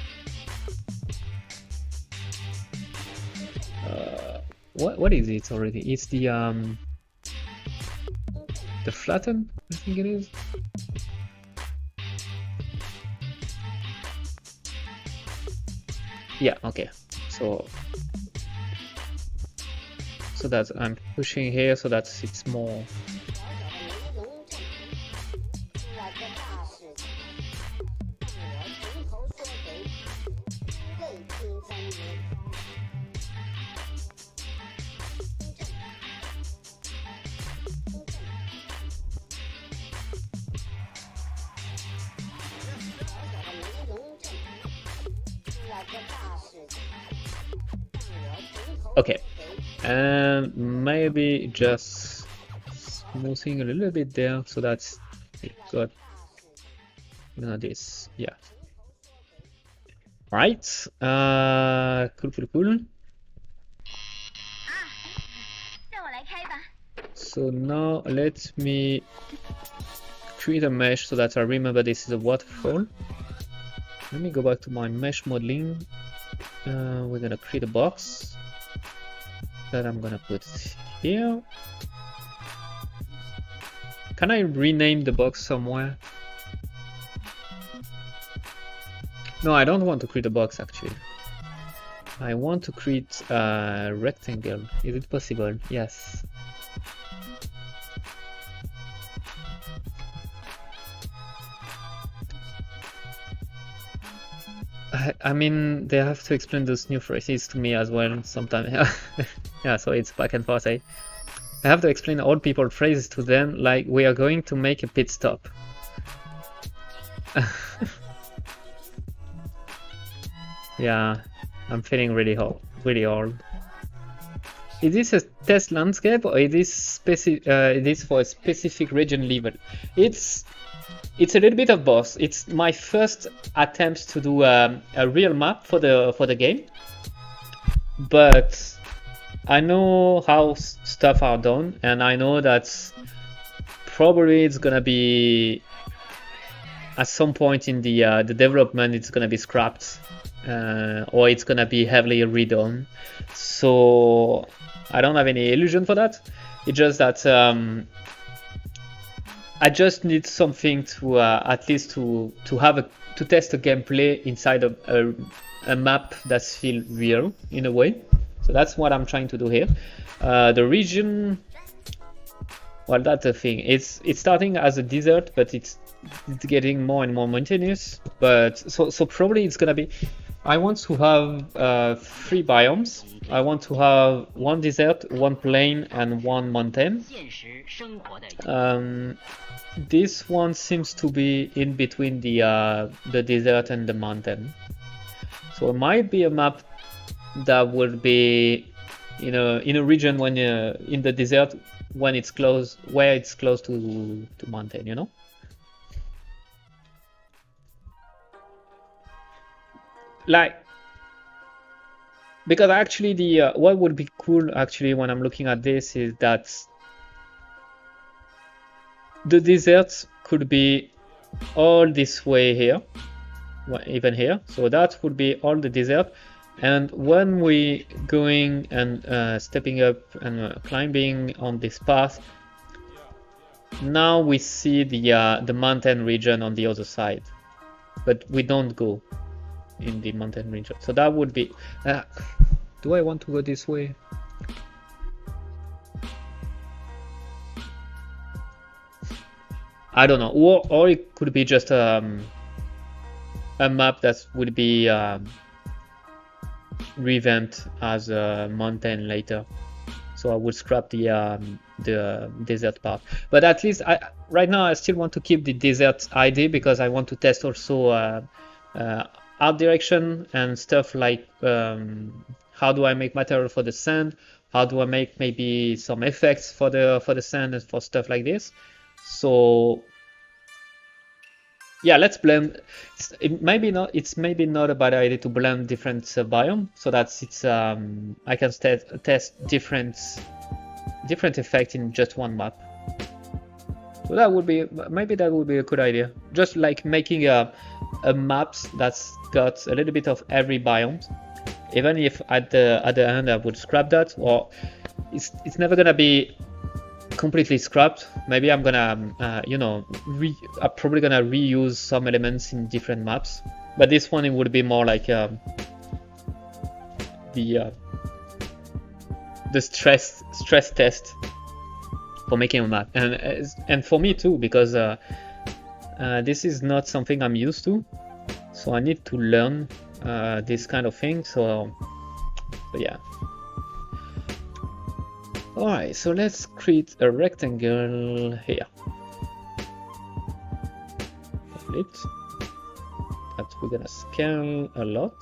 what is it already? It's the flatten, I think it is. Yeah, okay. So that I'm pushing here so that it's more. Okay, and maybe just smoothing a little bit there so that's it got, you know, this. Yeah. Right. Cool. So now let me create a mesh so that I remember this is a waterfall. Let me go back to my mesh modeling. We're gonna create a box that I'm gonna put here. Can I rename the box somewhere? No, I don't want to create a box actually. I want to create a rectangle. Is it possible? Yes. I mean, they have to explain those new phrases to me as well sometimes. Yeah, so it's back and forth. I have to explain old people phrases to them, like we are going to make a pit stop. Yeah, I'm feeling really old. Is this a test landscape or is this for a specific region level? It's a little bit of both. It's my first attempt to do a real map for the game, but I know how stuff are done, and I know that probably it's gonna be at some point in the development it's gonna be scrapped, or it's gonna be heavily redone. So I don't have any illusion for that. It's just that I just need something to at least to test a gameplay inside of a map that feels real in a way. So that's what I'm trying to do here. The region, well, that's the thing. It's starting as a desert, but it's getting more and more mountainous. But so probably it's gonna be. I want to have 3 biomes. I want to have 1 desert, 1 plain, and 1 mountain. This one seems to be in between the desert and the mountain. So it might be a map that would be, you know, in a region when in the desert when it's close, where it's close to mountain, you know. Like, because actually the what would be cool actually when I'm looking at this is that the desert could be all this way here, even here. So that would be all the desert. And when we going and stepping up and climbing on this path, now we see the mountain region on the other side, but we don't go in the mountain region. So that would be. Do I want to go this way? I don't know. Or it could be just a map that would be revamped as a mountain later. So I would scrap the desert part. But at least right now I still want to keep the desert ID because I want to test also art direction and stuff like how do I make material for the sand? How do I make maybe some effects for the sand and for stuff like this? So yeah, let's blend. It's maybe not a bad idea to blend different biome so that it's I can test different effects in just one map. So that would be a good idea. Just like making a maps that's got a little bit of every biome, even if at the end I would scrap that, or it's never gonna be completely scrapped. Maybe I'm gonna you know, I'm probably gonna reuse some elements in different maps, but this one it would be more like the stress test for making a map, and for me too, because this is not something I'm used to, so I need to learn this kind of thing. So yeah. Alright, so let's create a rectangle here. Complete. That we're gonna scale a lot,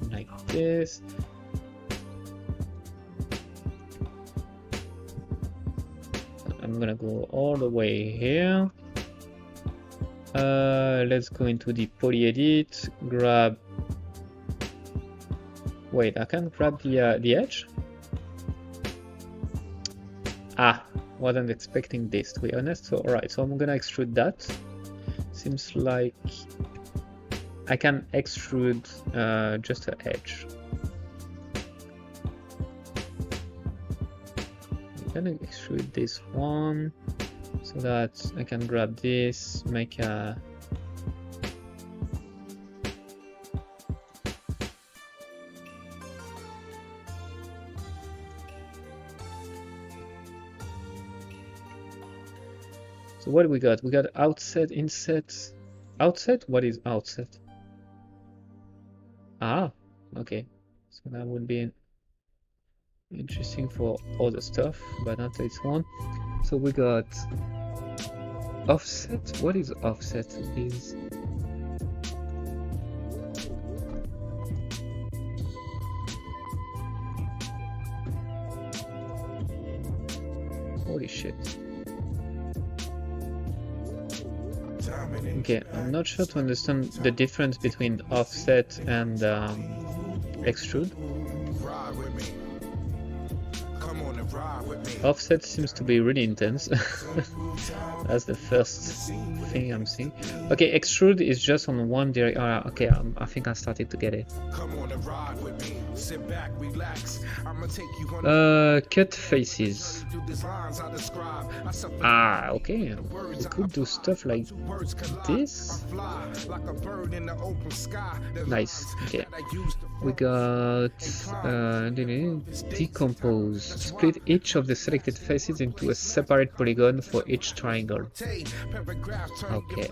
like this. I'm gonna go all the way here. Let's go into the poly edit, grab. Wait, I can grab the edge. Wasn't expecting this, to be honest. So alright, so I'm gonna extrude that. Seems like I can extrude just an edge. I'm gonna extrude this one so that I can grab this, make a So what do we got? We got outset, inset, outset? What is outset? Okay. So that would be interesting for other stuff, but not this one. So we got offset. What is offset? Is holy shit. Okay, I'm not sure to understand the difference between offset and extrude. Offset seems to be really intense. That's the first thing I'm seeing. Okay, extrude is just on one direction. Okay, I think I started to get it. Cut faces. Okay. We could do stuff like this. Nice. Okay. We got decompose. Split each of the selected faces into a separate polygon for each triangle. Okay.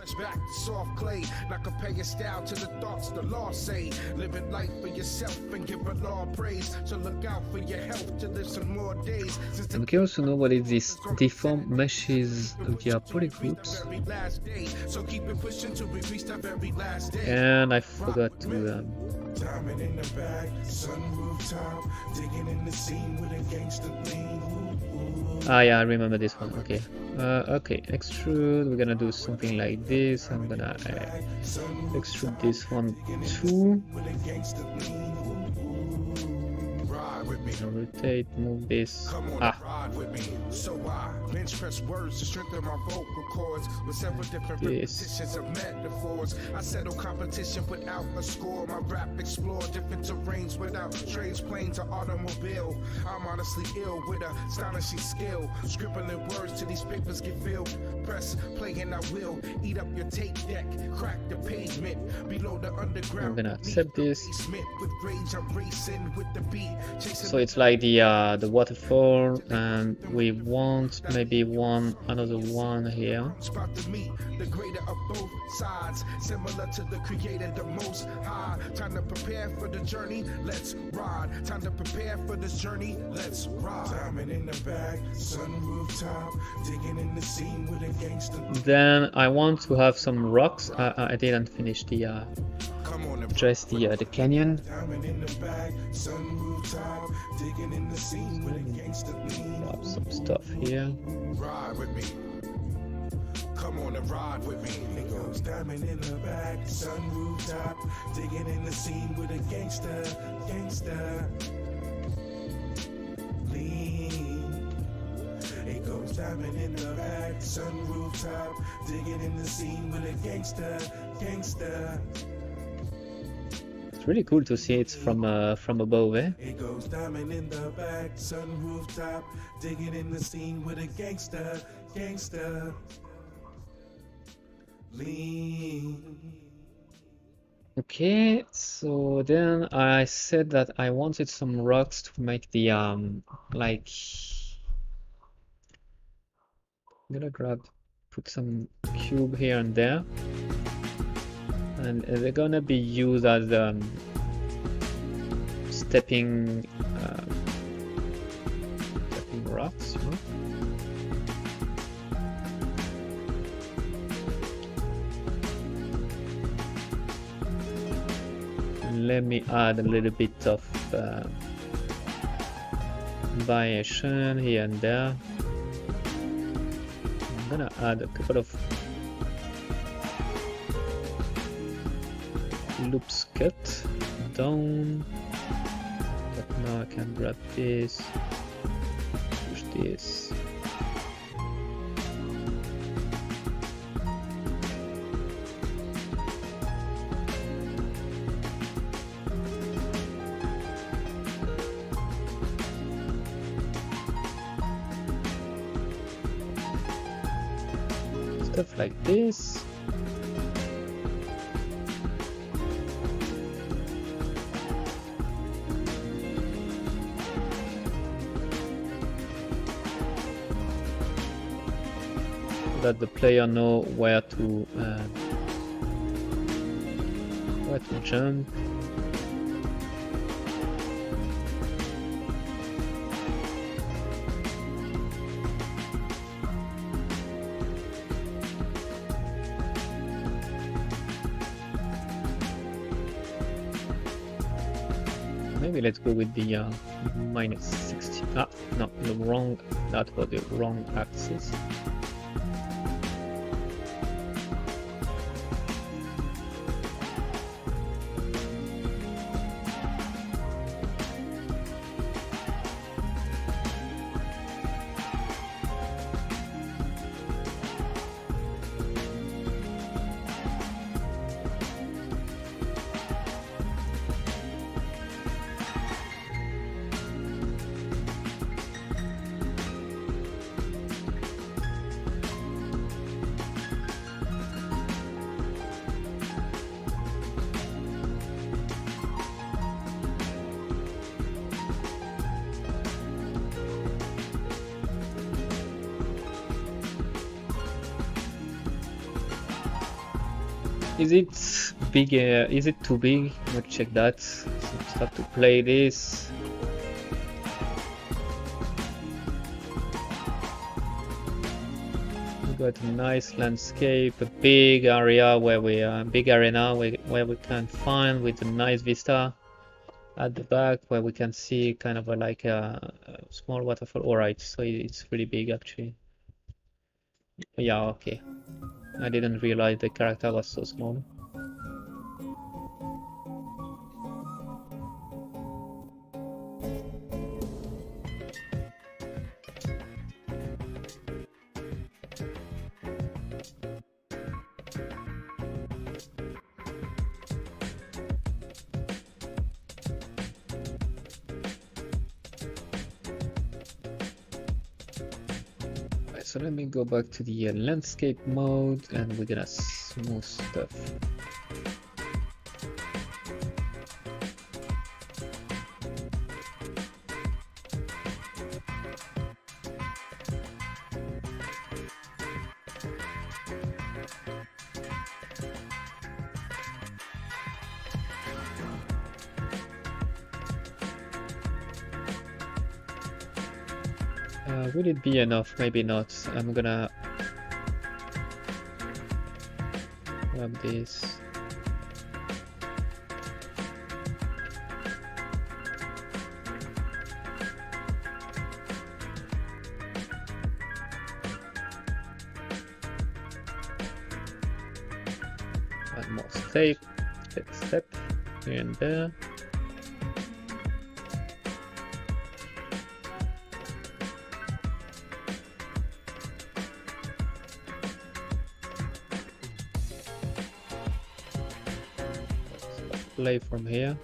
And we also know what is this deform meshes via polygroups. And I forgot to diamond in the bag, sunroof top, digging in the scene with a gangster lean. Yeah, I remember this one. Okay. Okay, extrude. We're gonna do something like this. I'm gonna extrude this one too. Rotate, move this. So I bench press words to strengthen my vocal cords with several different repetitions of metaphors. I settle competition without a score. My rap explore different terrains without strange planes or automobile. I'm honestly ill with astonishing skill. Scribbling words to these papers get filled. Press play and I will eat up your tape deck. Crack the pavement below the underground. I'm gonna accept this. With rage, I'm racing with the beat. So it's like the waterfall, and we want maybe another one here. The greater of both sides, similar to the creator, the most high. Time to prepare for the journey, let's ride. Time to prepare for this journey, let's ride. Diamond in the bag, sunroof top, digging in the scene with a gangster. Then I want to have some rocks. I didn't finish the just the canyon. Have some stuff here. Ride with me. Come on and ride with me. It goes diamond in the back, sunroof top, digging in the scene with a gangster. Lean. It goes diamond in the back, sunroof top, digging in the scene with a gangster. It's really cool to see it from above, eh? It goes diamond in the back, sunroof top, digging in the scene with a gangster. Lean. Okay, so then I said that I wanted some rocks to make the like I'm gonna put some cube here and there. And they're gonna be used as stepping rocks, you know? Let me add a little bit of variation here and there. I'm gonna add a couple of loops cut down, but now I can grab this, push this. Stuff like this. That the player know where to jump. maybe let's go with the minus 60. Ah, no, the wrong. That was the wrong axis. Is it big? Is it too big? Let's check that. So start to play this. We got a nice landscape, a big area where we big arena where we can find with a nice vista at the back where we can see kind of like a small waterfall. All right, so it's really big actually. Yeah, okay. I didn't realize the character was so small. So let me go back to the landscape mode and we're gonna smooth stuff. Will it be enough? Maybe not. I'm gonna grab this. One more step here and there. Play from here.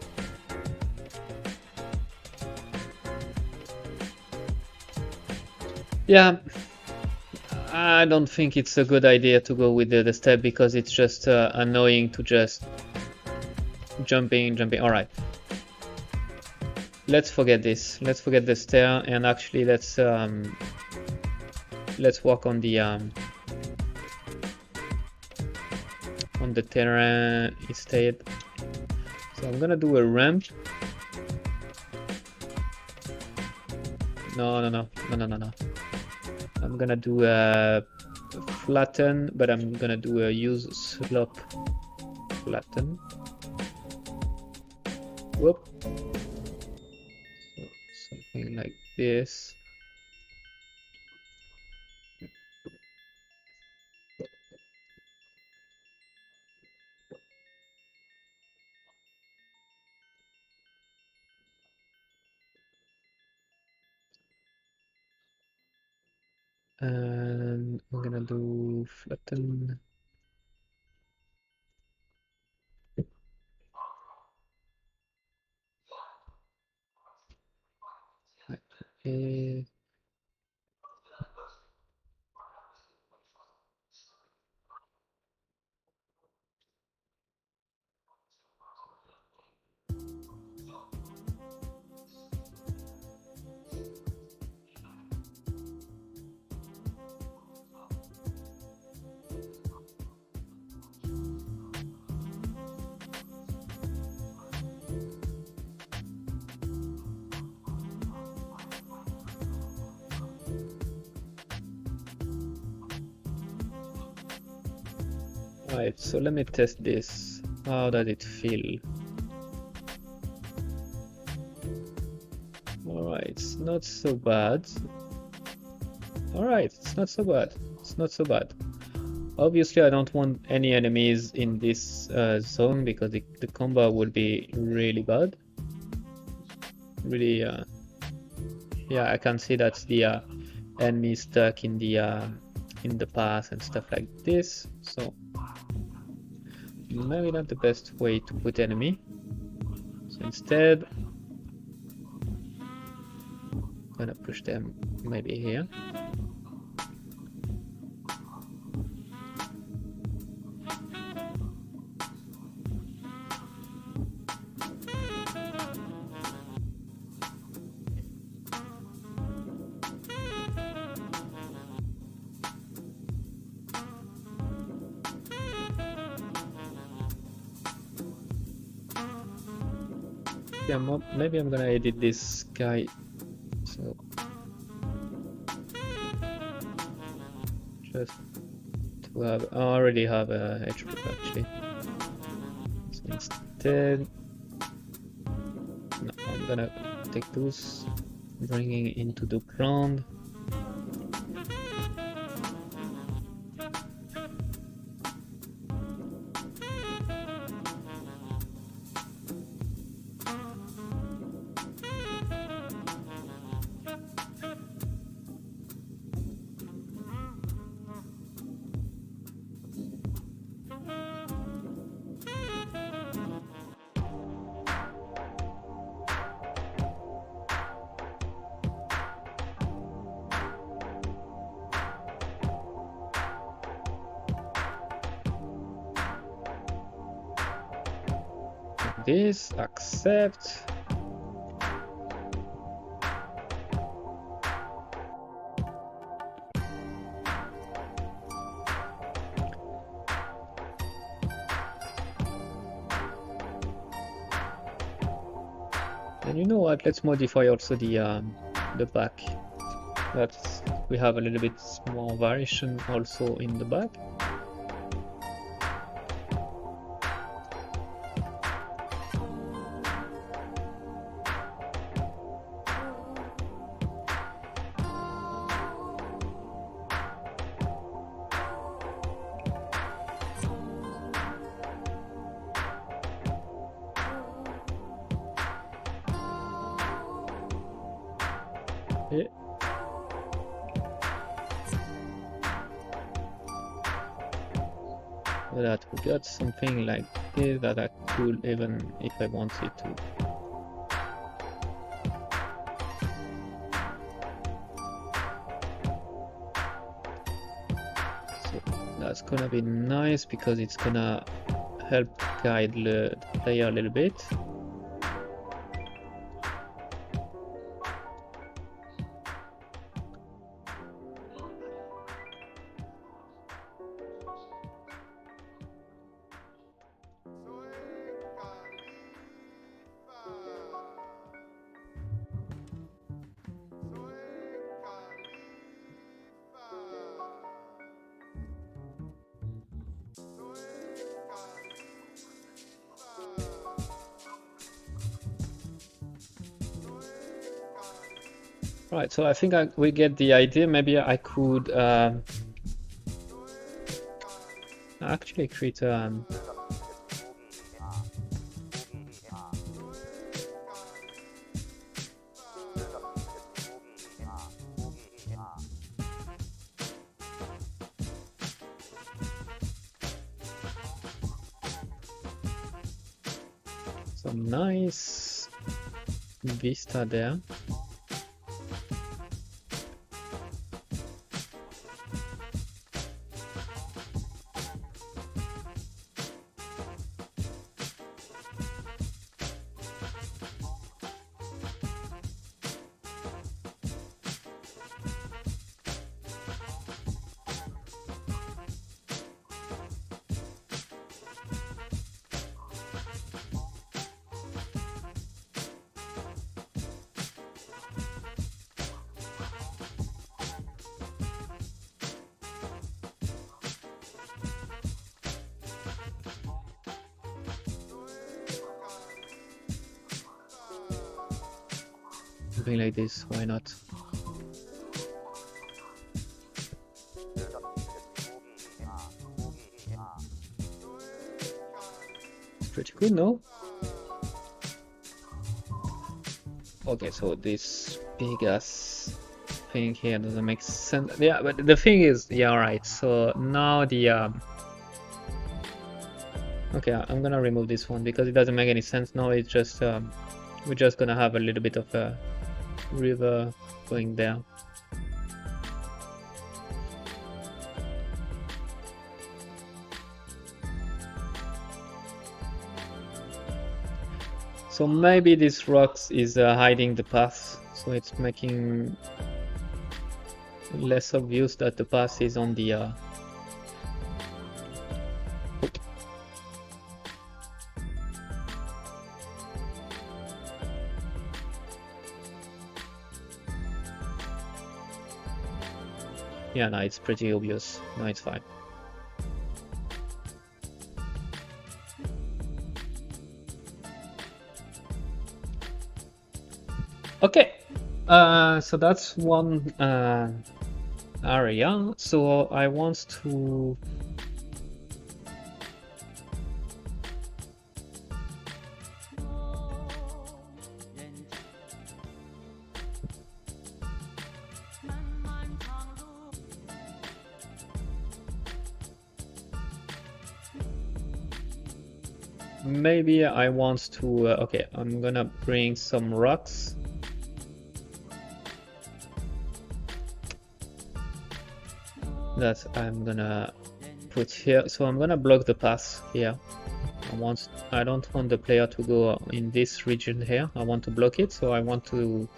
Yeah, I don't think it's a good idea to go with the step because it's just annoying to just jumping. All right, let's forget this. Let's forget the stair and actually let's work on the terrain instead. So I'm gonna do a ramp. No. I'm gonna do a flatten, but I'm gonna do a use slope flatten. Whoop. So something like this. And I'm gonna do flatten. Okay. Right, so let me test this. How does it feel? it's not so bad. Alright, it's not so bad. It's not so bad. Obviously, I don't want any enemies in this zone because the combo will be really bad. Really, yeah, I can see that the enemy stuck in the path and stuff like this. So maybe not the best way to put enemy. So instead, I'm gonna push them maybe here. Yeah, maybe I'm gonna edit this guy. So just to have, I already have a edge group actually. So instead, no, I'm gonna take those, bringing it into the ground. This, accept. And you know what? Let's modify also the back. That's, we have a little bit more variation also in the back. Yeah. That we got something like this that I could even, if I wanted to. So that's gonna be nice because it's gonna help guide the player a little bit. Right, so I think we get the idea. Maybe I could actually create some nice vista there. something like this. Why not? It's pretty good, no? Okay, so this big ass thing here doesn't make sense. Yeah, but the thing is, yeah, right. So now the okay, I'm gonna remove this one because it doesn't make any sense. Now it's just we're just gonna have a little bit of a river going there. So maybe this rocks is hiding the path, so it's making less obvious that the path is on the yeah, no, it's pretty obvious. No, it's fine. Okay, so that's one area. So I want to maybe I want to okay, I'm gonna bring some rocks. That I'm gonna put here. So I'm gonna block the path here. I don't want the player to go in this region here. I want to block it, so I want to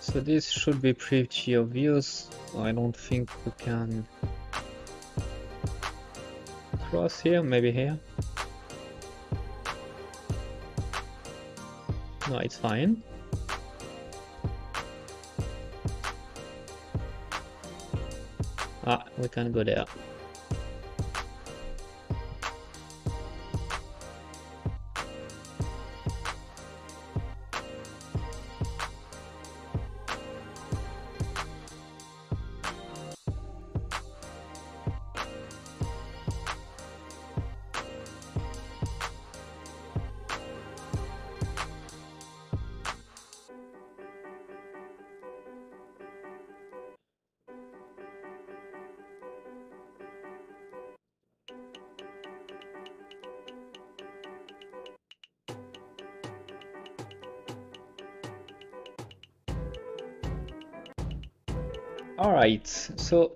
so this should be pretty obvious. I don't think we can cross here, maybe here. No, it's fine. Ah, we can go there. All right, so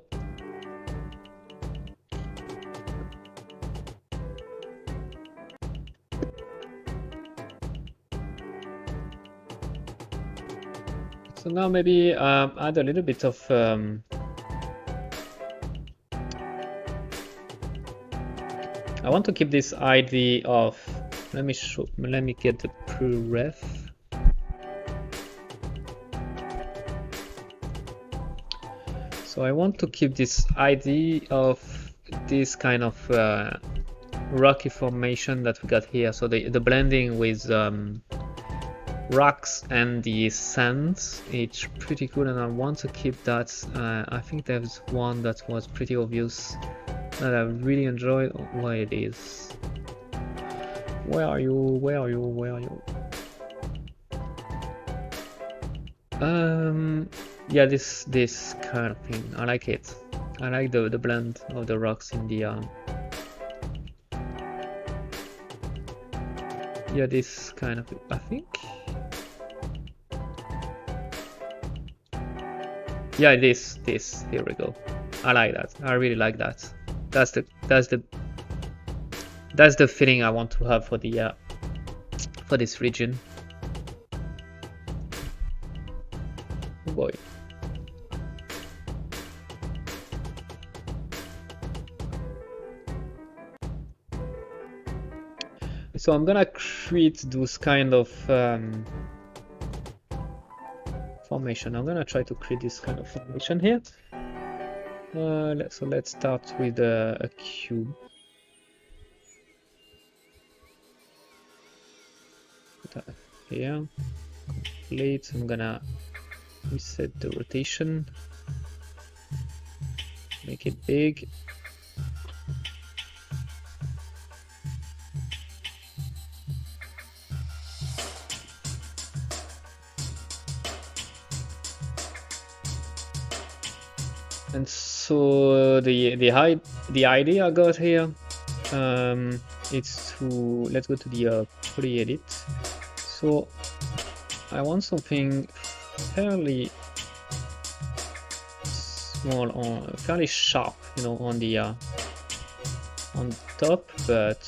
now maybe add a little bit of I want to keep this ID of let me get the preref. So I want to keep this ID of this kind of rocky formation that we got here. So the blending with rocks and the sands. It's pretty good, and I want to keep that. I think there's one that was pretty obvious that I really enjoyed. Where it is? Where are you? Where are you? Where are you? Yeah, this kind of thing. I like it. I like the blend of the rocks in the yeah, this kind of, I think. Yeah, this. Here we go. I like that. I really like that. That's the feeling I want to have for the for this region. Oh boy. So I'm gonna create those kind of formation. I'm gonna try to create this kind of formation here. So let's start with a cube. Put that here. Complete. I'm gonna reset the rotation. Make it big. And so the idea I got here, it's to, let's go to the pre-edit. So I want something fairly small, fairly sharp, you know, on the on top, but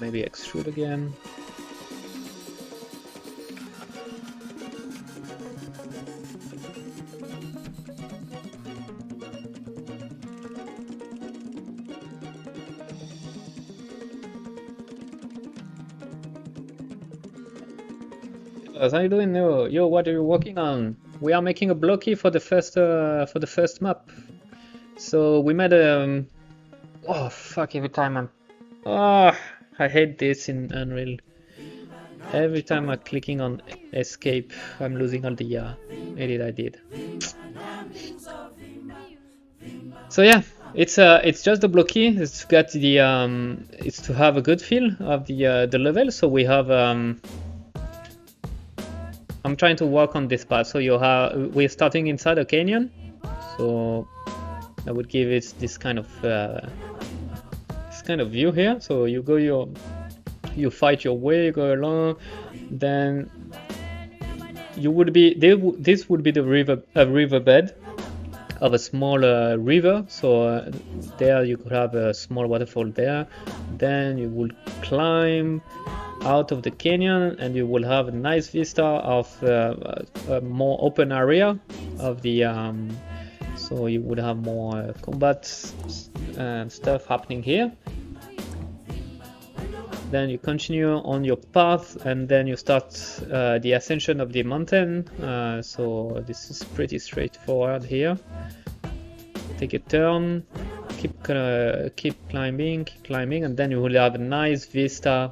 maybe extrude again. How you doing? Yo, what are you working on? We are making a blocky for the first map. So we made a oh fuck! Every time I'm I hate this in Unreal. Every time I'm clicking on escape, I'm losing all the edit I did. So yeah, it's just the blocky. It's got the it's to have a good feel of the level. So we have I'm trying to work on this part. So we're starting inside a canyon. So I would give it this kind of view here. So you go you fight your way, go along, then you would be this would be the riverbed of a small river. So there you could have a small waterfall there. Then you will climb out of the canyon and you will have a nice vista of a more open area of the so you would have more combat stuff happening here. Then you continue on your path and then you start the ascension of the mountain. So this is pretty straightforward here. Take a turn, keep climbing, and then you will have a nice vista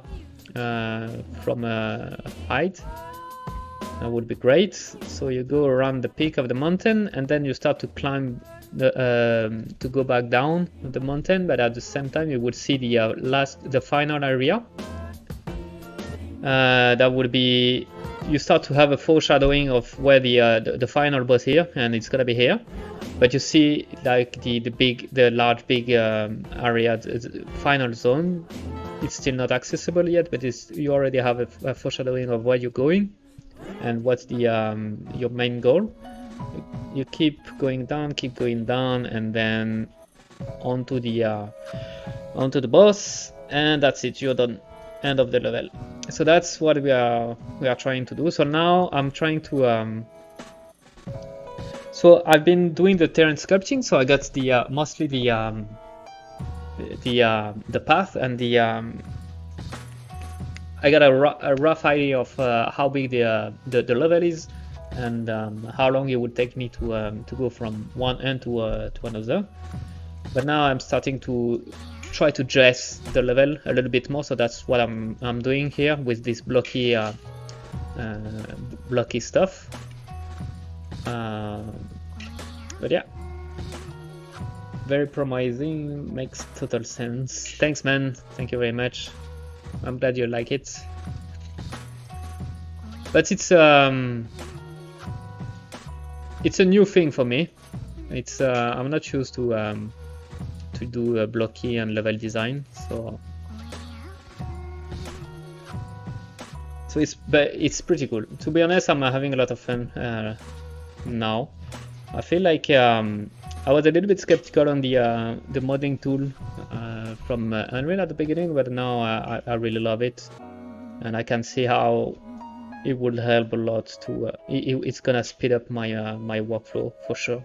from a height. That would be great. So you go around the peak of the mountain and then you start to climb to go back down the mountain, but at the same time you would see the final area. That would be, you start to have a foreshadowing of where the final boss here, and it's gonna be here. But you see like the large big area, the final zone. It's still not accessible yet, but you already have a foreshadowing of where you're going and what's your main goal. You keep going down, and then onto the onto the boss, and that's it. You're done. End of the level. So that's what we are trying to do. So now I'm trying to so I've been doing the terrain sculpting. So I got the mostly the path and the I got a rough idea of how big the level is and how long it would take me to go from one end to another. But now I'm starting to try to dress the level a little bit more, so that's what I'm doing here with this blocky stuff. But yeah, very promising, makes total sense. Thanks, man. Thank you very much. I'm glad you like it. But it's a new thing for me. It's I'm not used to do a blocky and level design, so it's pretty cool. To be honest, I'm having a lot of fun now. I feel like I was a little bit skeptical on the modding tool from Unreal at the beginning, but now I really love it, and I can see how it would help a lot to it's gonna speed up my my workflow for sure.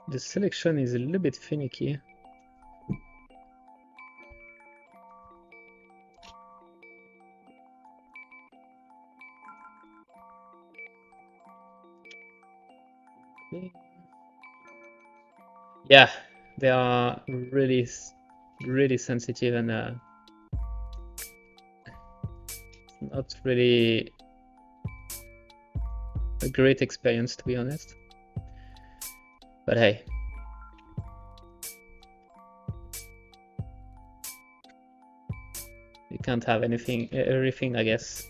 The selection is a little bit finicky. Yeah, they are really sensitive and not really a great experience, to be honest. But hey, you can't have everything, I guess.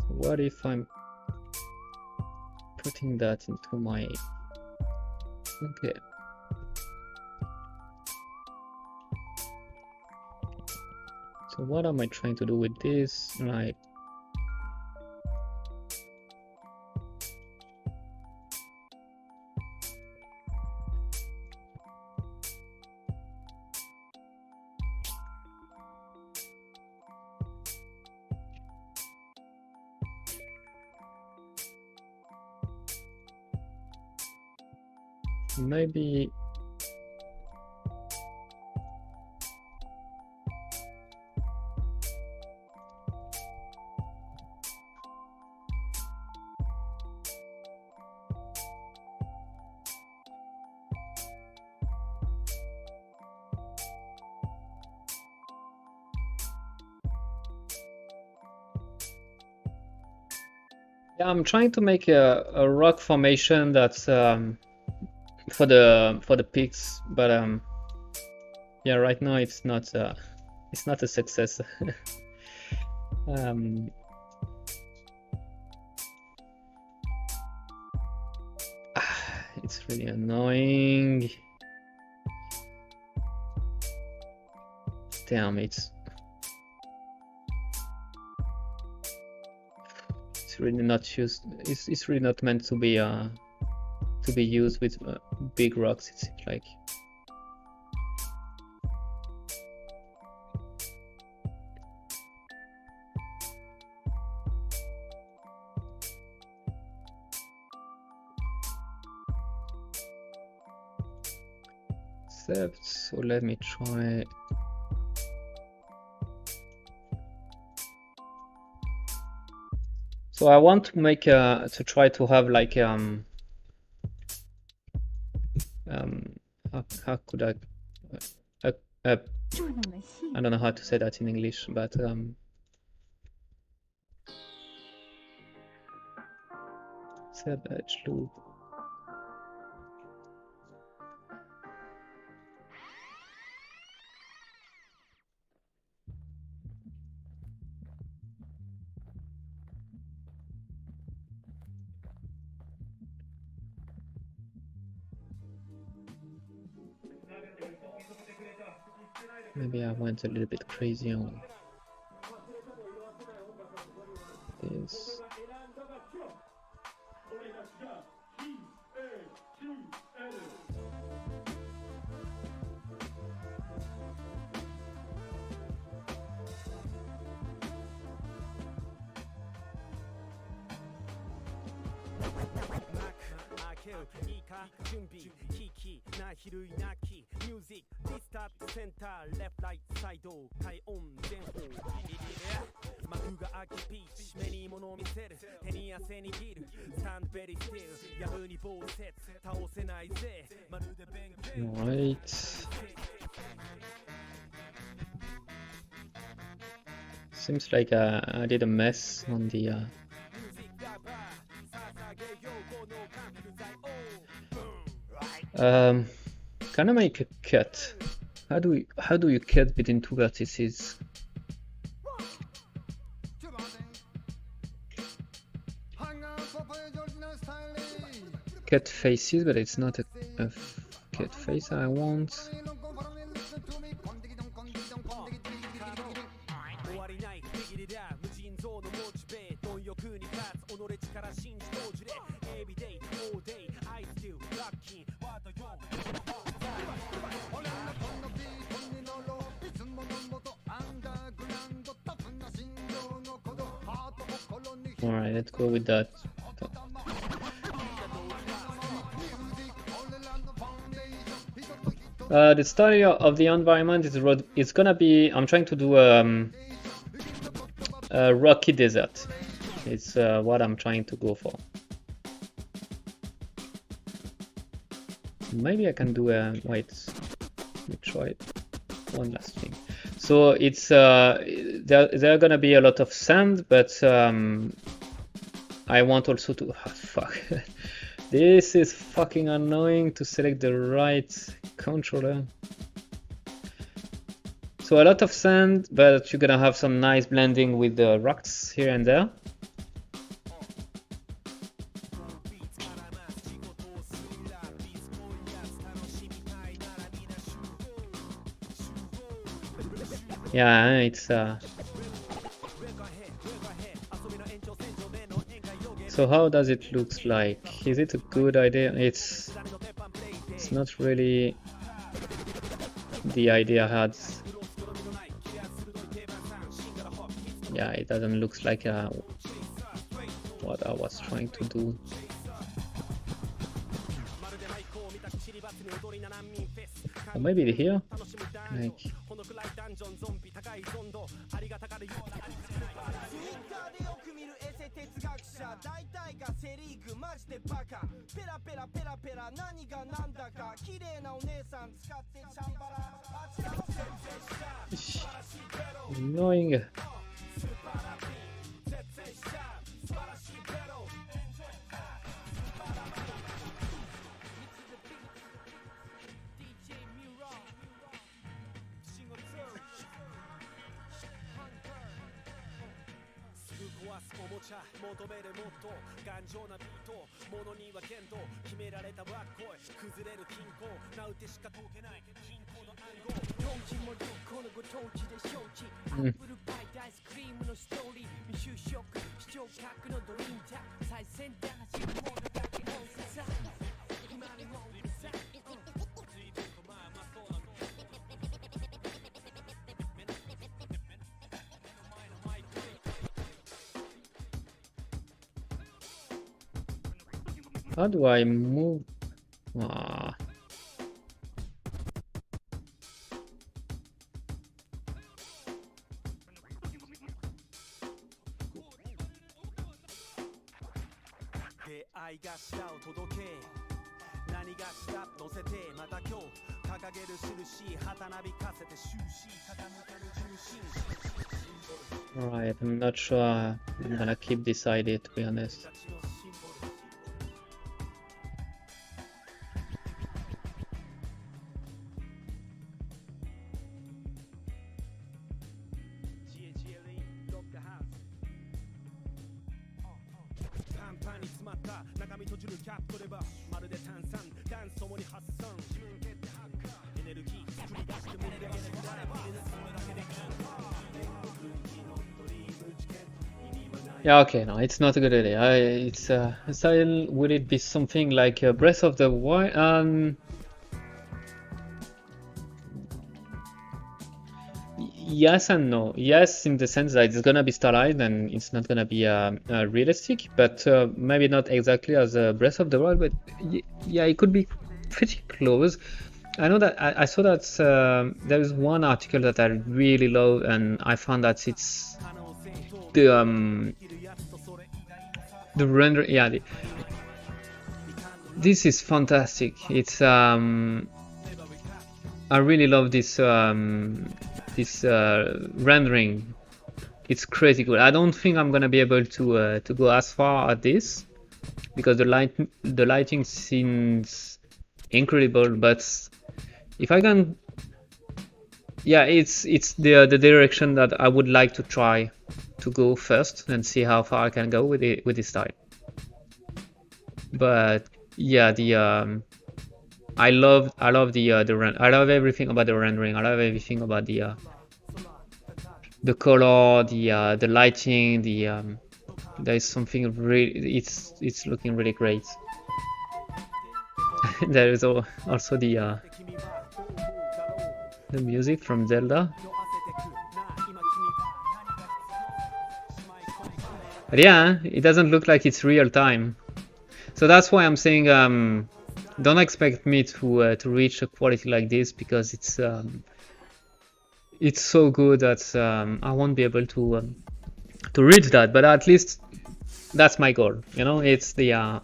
What if I'm putting that into my... Okay. So what am I trying to do with this? Like, maybe yeah, I'm trying to make a rock formation that's for the peaks, but yeah, right now it's not a success. It's really annoying. Damn it. It's really not used. It's really not meant to be used with big rocks. It seems like. So let me try. So I want to make to try to have like how could I I don't know how to say that in English, but savage loop. Maybe I went a little bit crazy on this. Right. Seems like I did a mess on the can I make a cut? How do you cut between two vertices? Cut faces, but it's not a cut face I want. Alright, let's go with that. The story of the environment is it's gonna be, I'm trying to do a rocky desert. It's what I'm trying to go for. Maybe I can do a, wait, let me try it. One last thing. So it's there are gonna be a lot of sand, but I want also to, oh, fuck. This is fucking annoying to select the right controller. So a lot of sand, but you're gonna have some nice blending with the rocks here and there. Yeah, it's so how does it look like? Is it a good idea? It's not really the idea I had. Yeah, it doesn't look like what I was trying to do. Or maybe here, like. Annoying. How do I move? Ah. Alright, I'm not sure I'm gonna keep this idea, to be honest. Yeah, okay, no, it's not a good idea. It's style, will it be something like Breath of the Wild? Yes and no. Yes, in the sense that it's gonna be stylized and it's not gonna be realistic, but maybe not exactly as Breath of the Wild. But yeah, it could be pretty close. I know that I saw that there is one article that I really love, and I found that it's the render. Yeah, this is fantastic. It's I really love this this rendering. It's crazy good. I don't think I'm gonna be able to go as far as this because the lighting seems incredible. But if I can, yeah, it's the direction that I would like to try to go first and see how far I can go with this style. But yeah, I love I love everything about the rendering. I love everything about the color, the lighting, there is something really, it's looking really great. There is also the music from Zelda. But yeah, it doesn't look like it's real time. So that's why I'm saying don't expect me to reach a quality like this, because it's so good that I won't be able to reach that. But at least that's my goal. You know, it's the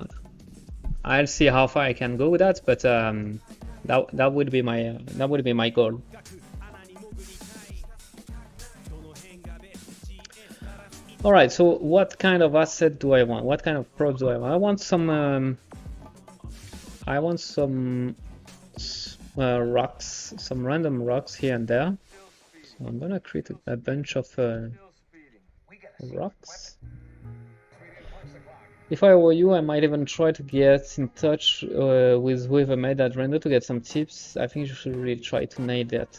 I'll see how far I can go with that. But that would be my goal. All right, so what kind of asset do I want? What kind of props do I want? I want some rocks, some random rocks here and there. So I'm gonna create a bunch of rocks. If I were you, I might even try to get in touch with whoever made that render to get some tips. I think you should really try to nail that.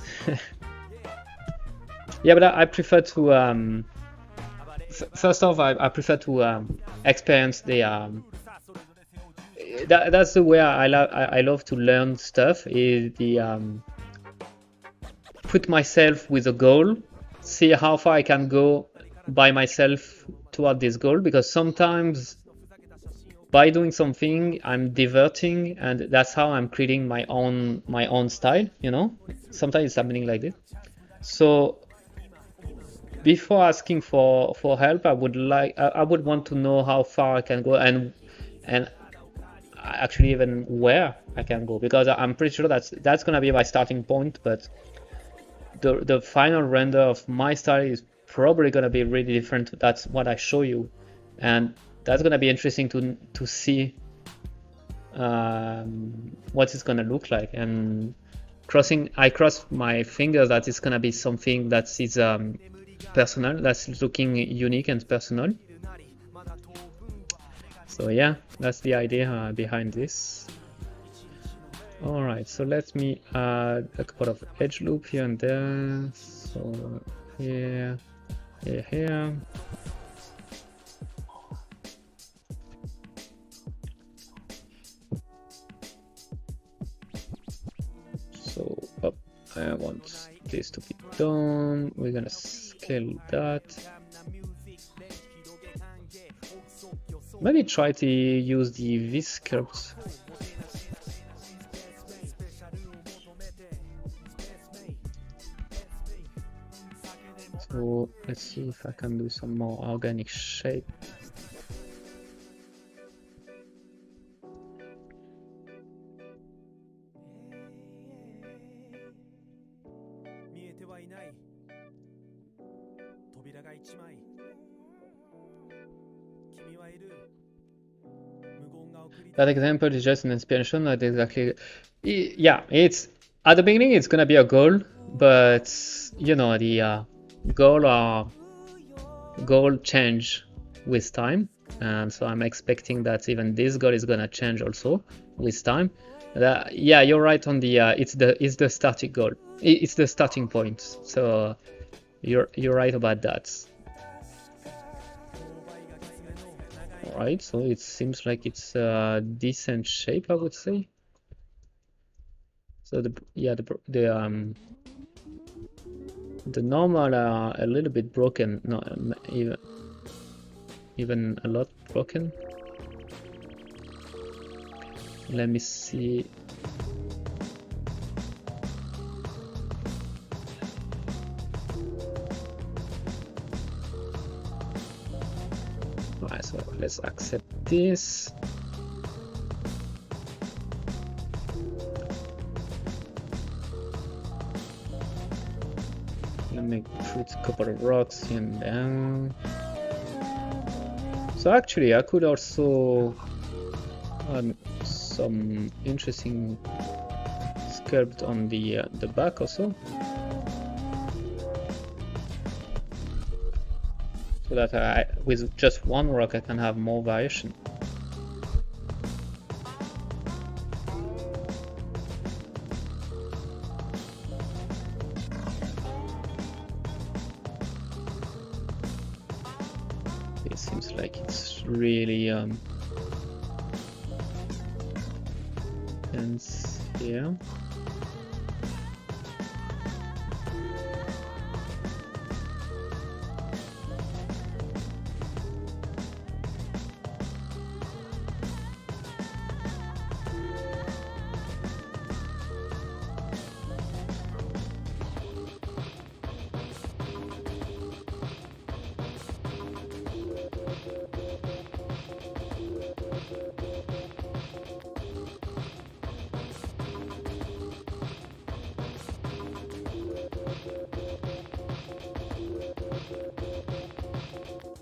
Yeah, but I prefer to first off, I prefer to experience the that's the way I love to learn stuff, is the put myself with a goal, see how far I can go by myself toward this goal, because sometimes by doing something I'm diverting, and that's how I'm creating my own style, you know. Sometimes it's happening like this. So before asking for help, I would want to know how far I can go, and actually even where I can go, because I'm pretty sure that's gonna be my starting point. But the final render of my style is probably gonna be really different. That's what I show you, and that's gonna be interesting to see what it's gonna look like. And I cross my fingers that it's gonna be something that is personal, that's looking unique and personal. So yeah, that's the idea behind this. All right, so let me add a couple of edge loop here and there. So here. So up, I want this to be done. We're gonna scale that. Maybe try to use the V-sculpt. So let's see if I can do some more organic shape. That example is just an inspiration, not exactly. Yeah, it's at the beginning it's gonna be a goal, but you know, the goal change with time, and so I'm expecting that even this goal is gonna change also with time. Yeah, you're right on the it's the starting goal. It's the starting point. So you're right about that. Right, so it seems like it's a decent shape, I would say. So the normal are a little bit broken, not even a lot broken. Let me see. Alright, so let's accept this. Let me put a couple of rocks here and down. So actually, I could also some interesting sculpt on the back also, so that with just one rock I can have more variation. It seems like it's really dense here.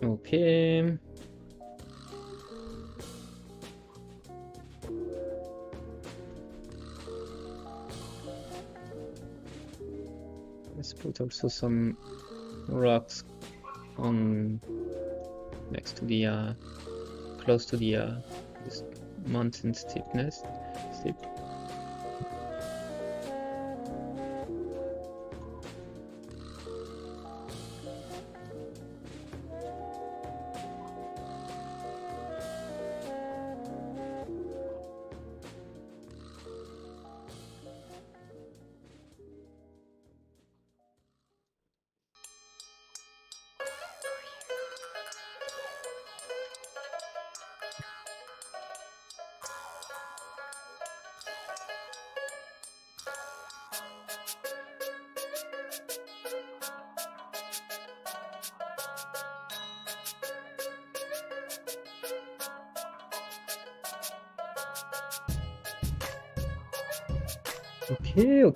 Okay. Let's put also some rocks on next to the close to the this mountain steep.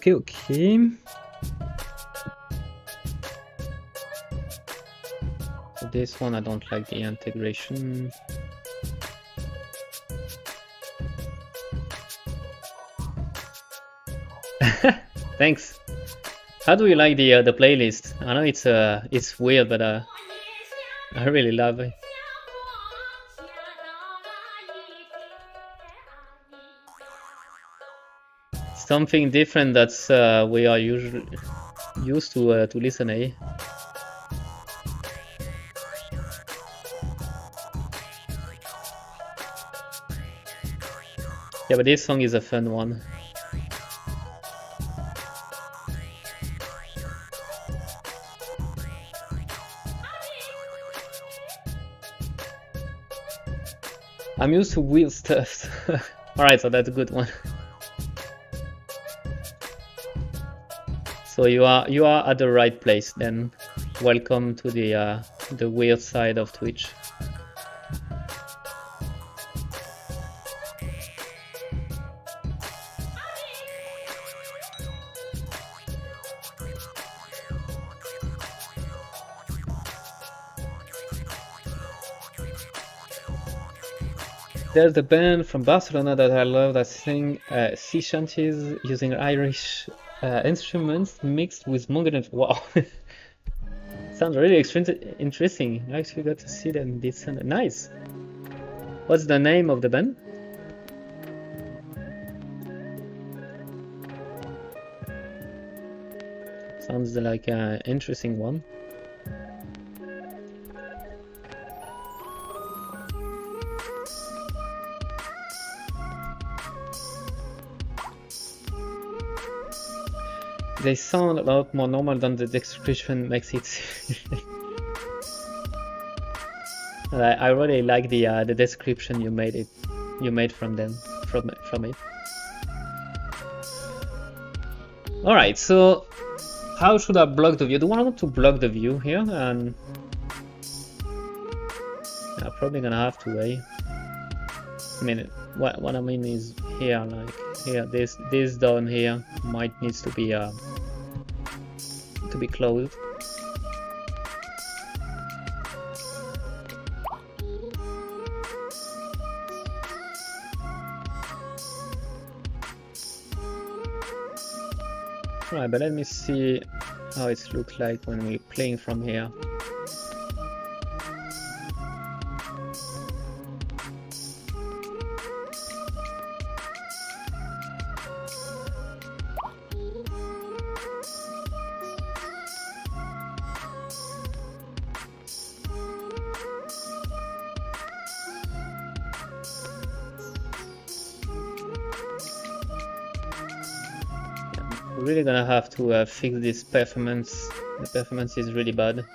Okay. So this one I don't like the integration. Thanks. How do you like the playlist? I know it's weird, but I really love it. Something different that's we are usually used to listen, eh? Yeah, but this song is a fun one. I'm used to weird stuff. Alright, so that's a good one. So you are at the right place then. Welcome to the weird side of Twitch. There's the band from Barcelona that I love that sing sea shanties using Irish instruments mixed with Mongolian. Wow, sounds really interesting. I actually got to see them this Sunday. Nice. What's the name of the band? Sounds like an interesting one. They sound a lot more normal than the description makes it. I really like the description you made from them from it. All right, so how should I block the view? Do I want to block the view here? And I'm probably gonna have to, eh? I mean, what I mean is here, like here, this down here might needs to be closed. Right, but let me see how it looks like when we're playing from here. Really gonna have to fix this performance. The performance is really bad.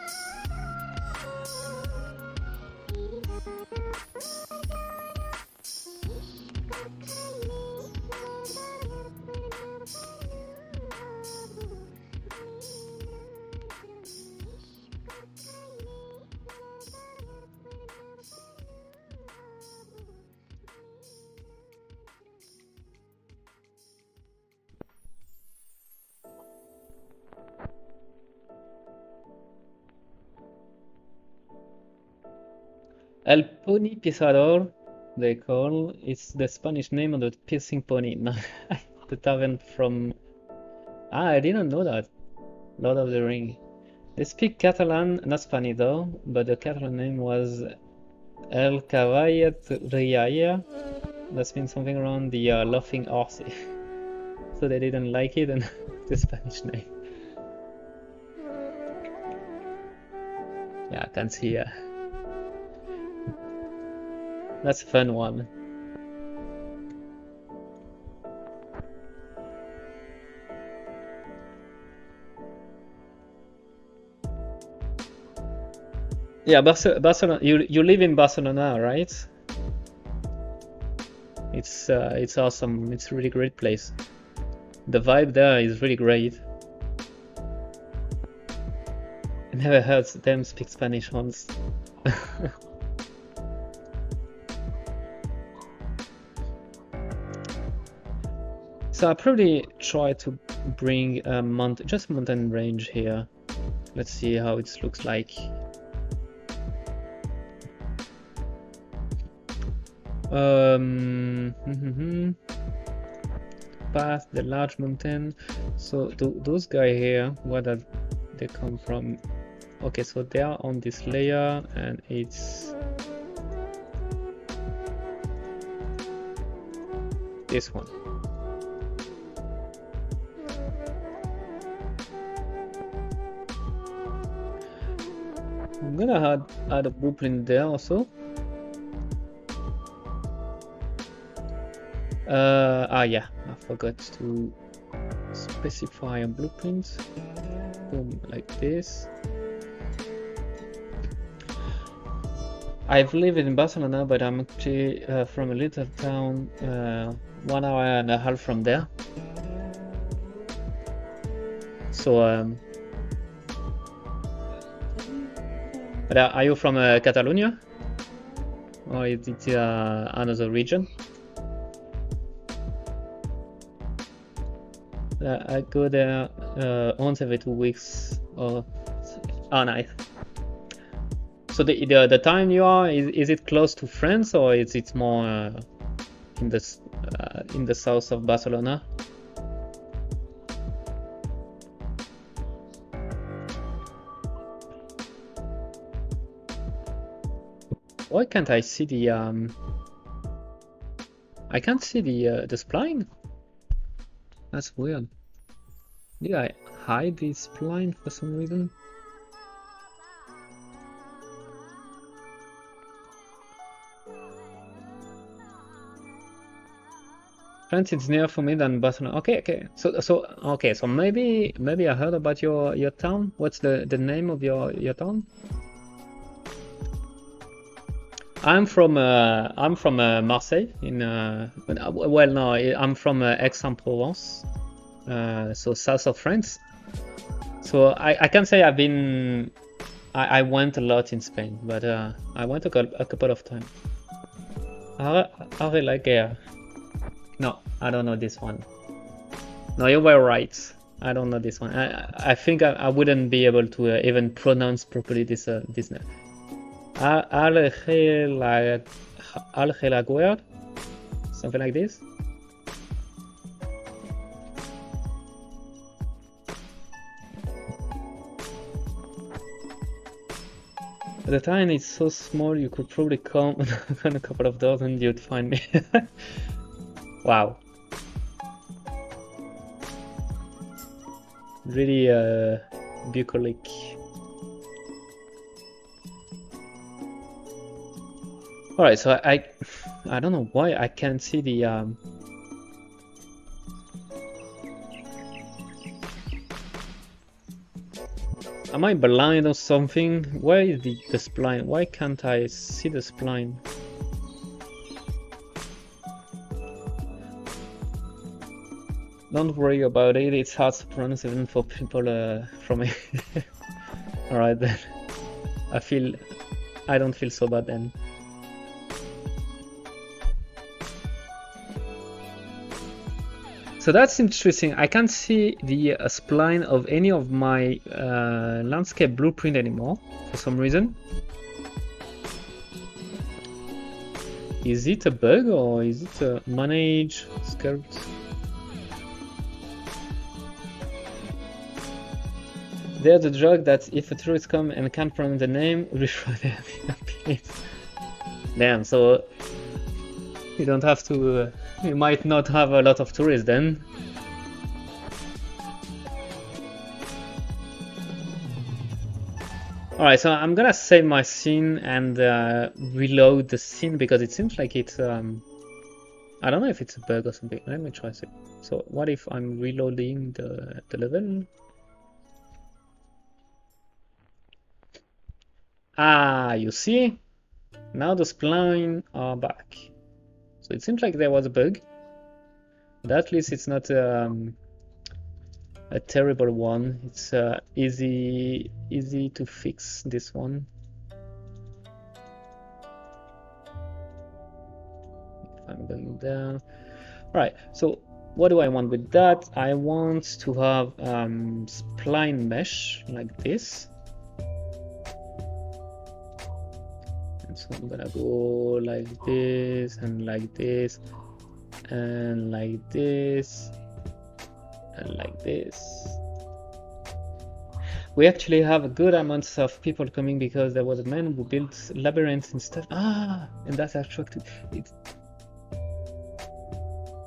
El Pony Pisador, they call. It's the Spanish name of the piercing pony. The tavern from... Ah, I didn't know that. Lord of the Ring. They speak Catalan, not Spanish though, but the Catalan name was El Caballet Rialla. That means something around the laughing horse. So they didn't like it and the Spanish name. Yeah, I can see. That's a fun one. Yeah, Barcelona. You live in Barcelona, right? It's awesome. It's a really great place. The vibe there is really great. I never heard them speak Spanish once. So I probably try to bring a mountain range here. Let's see how it looks like. Past the large mountain. So those guys here, where did they come from? Okay, so they are on this layer, and it's this one. I'm gonna add a blueprint there also. Yeah, I forgot to specify a blueprint. Boom, like this. I've lived in Barcelona, but I'm actually from a little town 1 hour and a half from there. So, but are you from Catalonia? Or is it another region? I go there once every 2 weeks. Oh, nice. So the time you are, is it close to France, or is it more in the south of Barcelona? Why can't I see the I can't see the spline? That's weird. Did I hide the spline for some reason? France is near for me than Barcelona. Okay. So maybe I heard about your town. What's the name of your town? I'm from Marseille in well, no, I'm from Aix-en-Provence, so south of France. So I can say I went a lot in Spain, but I went a couple of times. Are they like no, I don't know this one. No, you were right. I don't know this one. I think I wouldn't be able to even pronounce properly this name. Algelaguer, something like this. The town is so small, you could probably come on a couple of doors and you'd find me. Wow. Really bucolic. Alright, so I don't know why I can't see the Am I blind or something? Where is the spline? Why can't I see the spline? Don't worry about it, it's hard to pronounce even for people from it. Alright then. I don't feel so bad then. So that's interesting. I can't see the spline of any of my landscape blueprint anymore for some reason. Is it a bug or is it a manage script? There's a joke that if a tourist comes and can't pronounce the name, refer them. Damn, so you don't have to. You might not have a lot of tourists then. Alright, so I'm gonna save my scene and reload the scene because it seems like it's I don't know if it's a bug or something. Let me try it. So what if I'm reloading the level? Ah, you see? Now the spline are back. So it seems like there was a bug, but at least it's not a terrible one. It's easy to fix this one. If I'm going down. Right, so what do I want with that? I want to have spline mesh like this. So I'm gonna go like this and like this and like this and like this. We actually have a good amount of people coming because there was a man who built labyrinths and stuff. Ah, and that's attractive.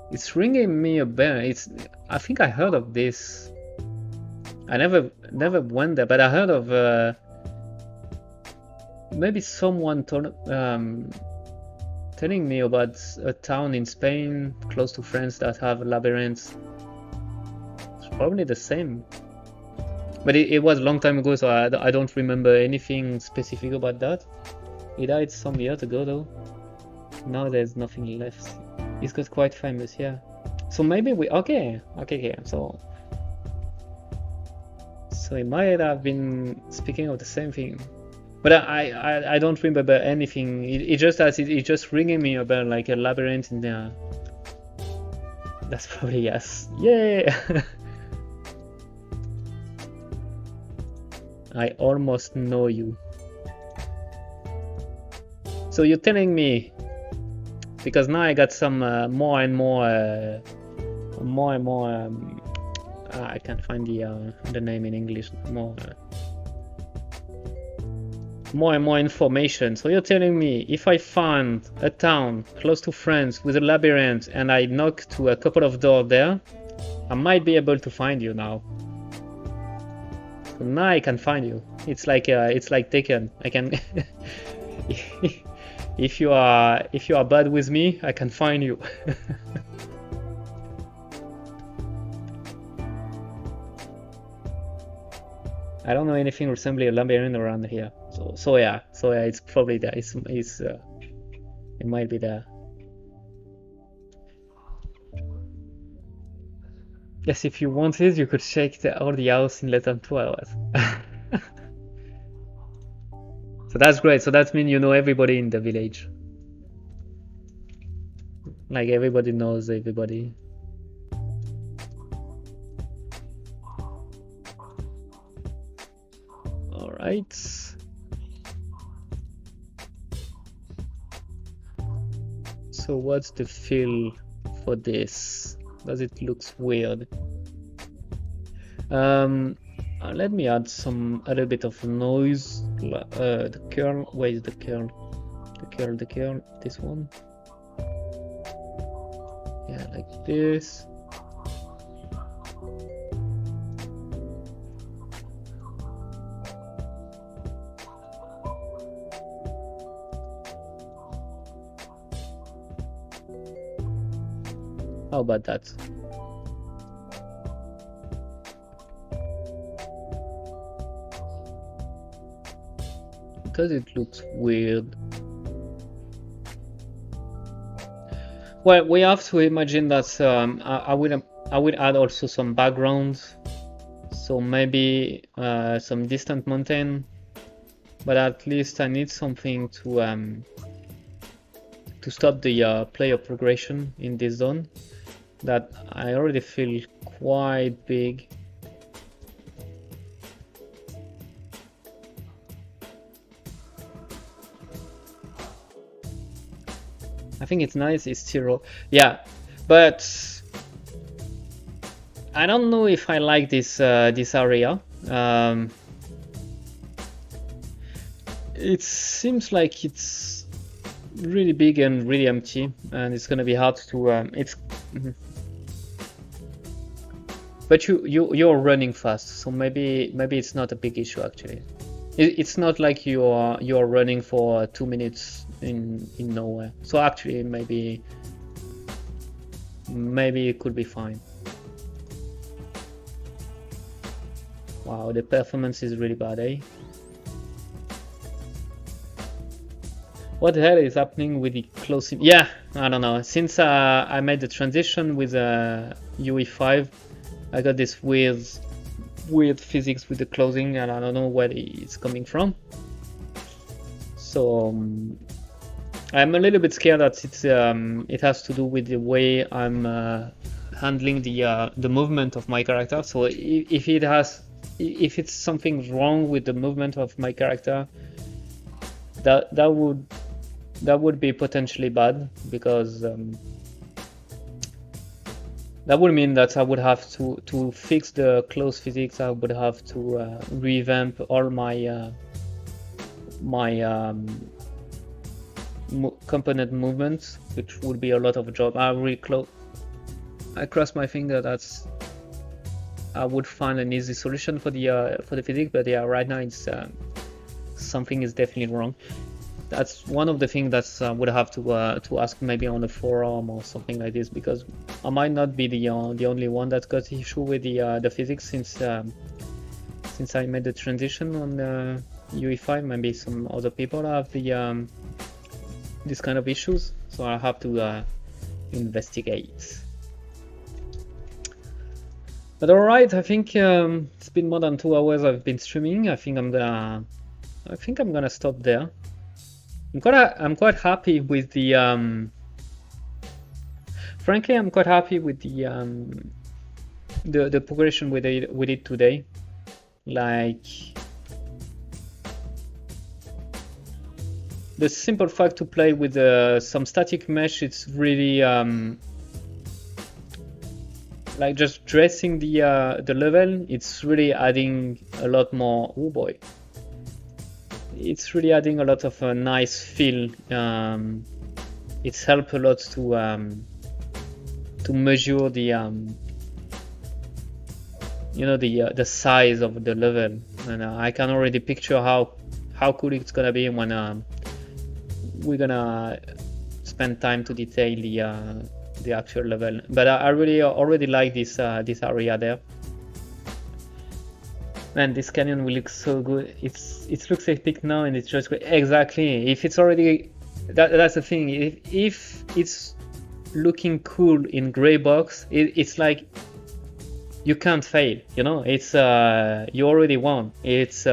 It's ringing me a bell. I think I heard of this. I never went there, but I heard of maybe someone telling me about a town in Spain close to France that have labyrinths. It's probably the same, but it was a long time ago, so I don't remember anything specific about that. It died some years ago though. Now there's nothing left. It's got quite famous, yeah. So maybe we okay. So it might have been speaking of the same thing. But I don't remember anything. It just ringing me about like a labyrinth in there. That's probably yes. Yeah. I almost know you. So you're telling me, because now I got some more and more. I can't find the name in English. More and more information. So you're telling me if I find a town close to France with a labyrinth and I knock to a couple of doors there, I might be able to find you now. So now I can find you. It's like Taken. I can if you are bad with me, I can find you. I don't know anything resembling a labyrinth around here. So yeah, it's probably there. It might be there. Yes, if you wanted, you could shake all the house in less than 2 hours. So that's great. So that means you know everybody in the village. Like everybody knows everybody. All right. So what's the feel for this? Does it looks weird? Let me add a little bit of noise. The curl, where is the curl? The curl, this one. Yeah, like this. How about that? Because it looks weird. Well, we have to imagine that I will add also some background, so maybe some distant mountain, but at least I need something to stop the player progression in this zone that I already feel quite big. I think it's nice, it's zero. Yeah, but I don't know if I like this this area. It seems like it's really big and really empty, and it's gonna be hard to but you're running fast, so maybe it's not a big issue actually. It's not like you're running for 2 minutes in nowhere. So actually maybe it could be fine. Wow, the performance is really bad, eh? What the hell is happening with the closing? Yeah, I don't know. Since I made the transition with UE5, I got this weird physics with the closing, and I don't know where it's coming from. So I'm a little bit scared that it has to do with the way I'm handling the movement of my character. So if it's something wrong with the movement of my character, that would be potentially bad, because that would mean that I would have to fix the close physics. I would have to revamp all my component movements, which would be a lot of a job. I cross my finger that I would find an easy solution for the physics, but yeah, right now it's something is definitely wrong. That's one of the things that I would have to ask maybe on the forum or something like this, because I might not be the only one that got issue with the physics since I made the transition on UE5. Maybe some other people have the this kind of issues, so I have to investigate. But alright, I think it's been more than 2 hours I've been streaming. I think I'm gonna stop there. I'm quite happy with the frankly, I'm quite happy with the progression we did today. Like the simple fact to play with some static mesh, it's really like just dressing the level. It's really adding a lot more. Oh boy. It's really adding a lot of a nice feel. It's helped a lot to measure the the size of the level, and I can already picture how cool it's gonna be when we're gonna spend time to detail the actual level. But I really already like this area there. Man, this canyon will look so good. It looks epic now, and it's just great. Exactly. If it's already that's the thing. If it's looking cool in gray box, it's like you can't fail. You know, it's you already won. It's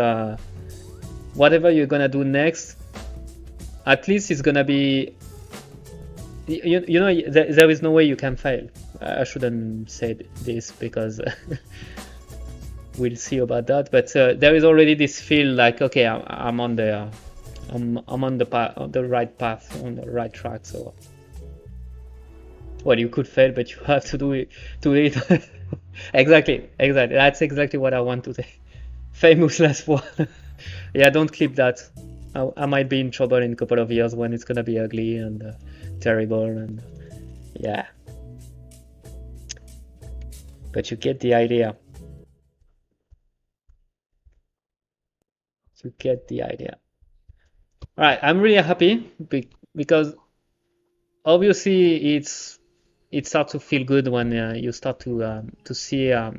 whatever you're gonna do next. At least it's gonna be. You know, there is no way you can fail. I shouldn't say this because. We'll see about that, but there is already this feel like, okay, I'm on the I'm on the path, on the right path, on the right track. So, well, you could fail, but you have to do it. Exactly. That's exactly what I want to say. Famous last one. Yeah, don't clip that. I might be in trouble in a couple of years when it's gonna be ugly and terrible, and yeah. But you get the idea. To get the idea. All right, I'm really happy because obviously it starts to feel good when you start to see a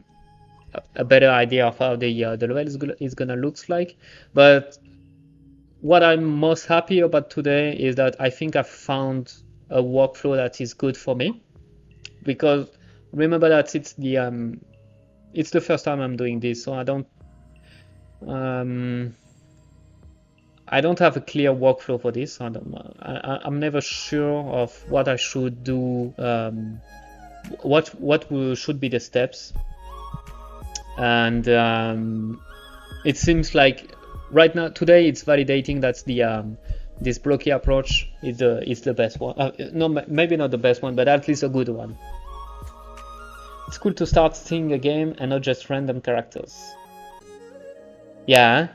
better idea of how the level is gonna look like. But what I'm most happy about today is that I think I've found a workflow that is good for me, because remember that it's the first time I'm doing this, so I don't have a clear workflow for this. I'm never sure of what I should do, what should be the steps, and it seems like right now today it's validating that this blocky approach is the best one. No, maybe not the best one, but at least a good one. It's cool to start seeing a game and not just random characters. Yeah.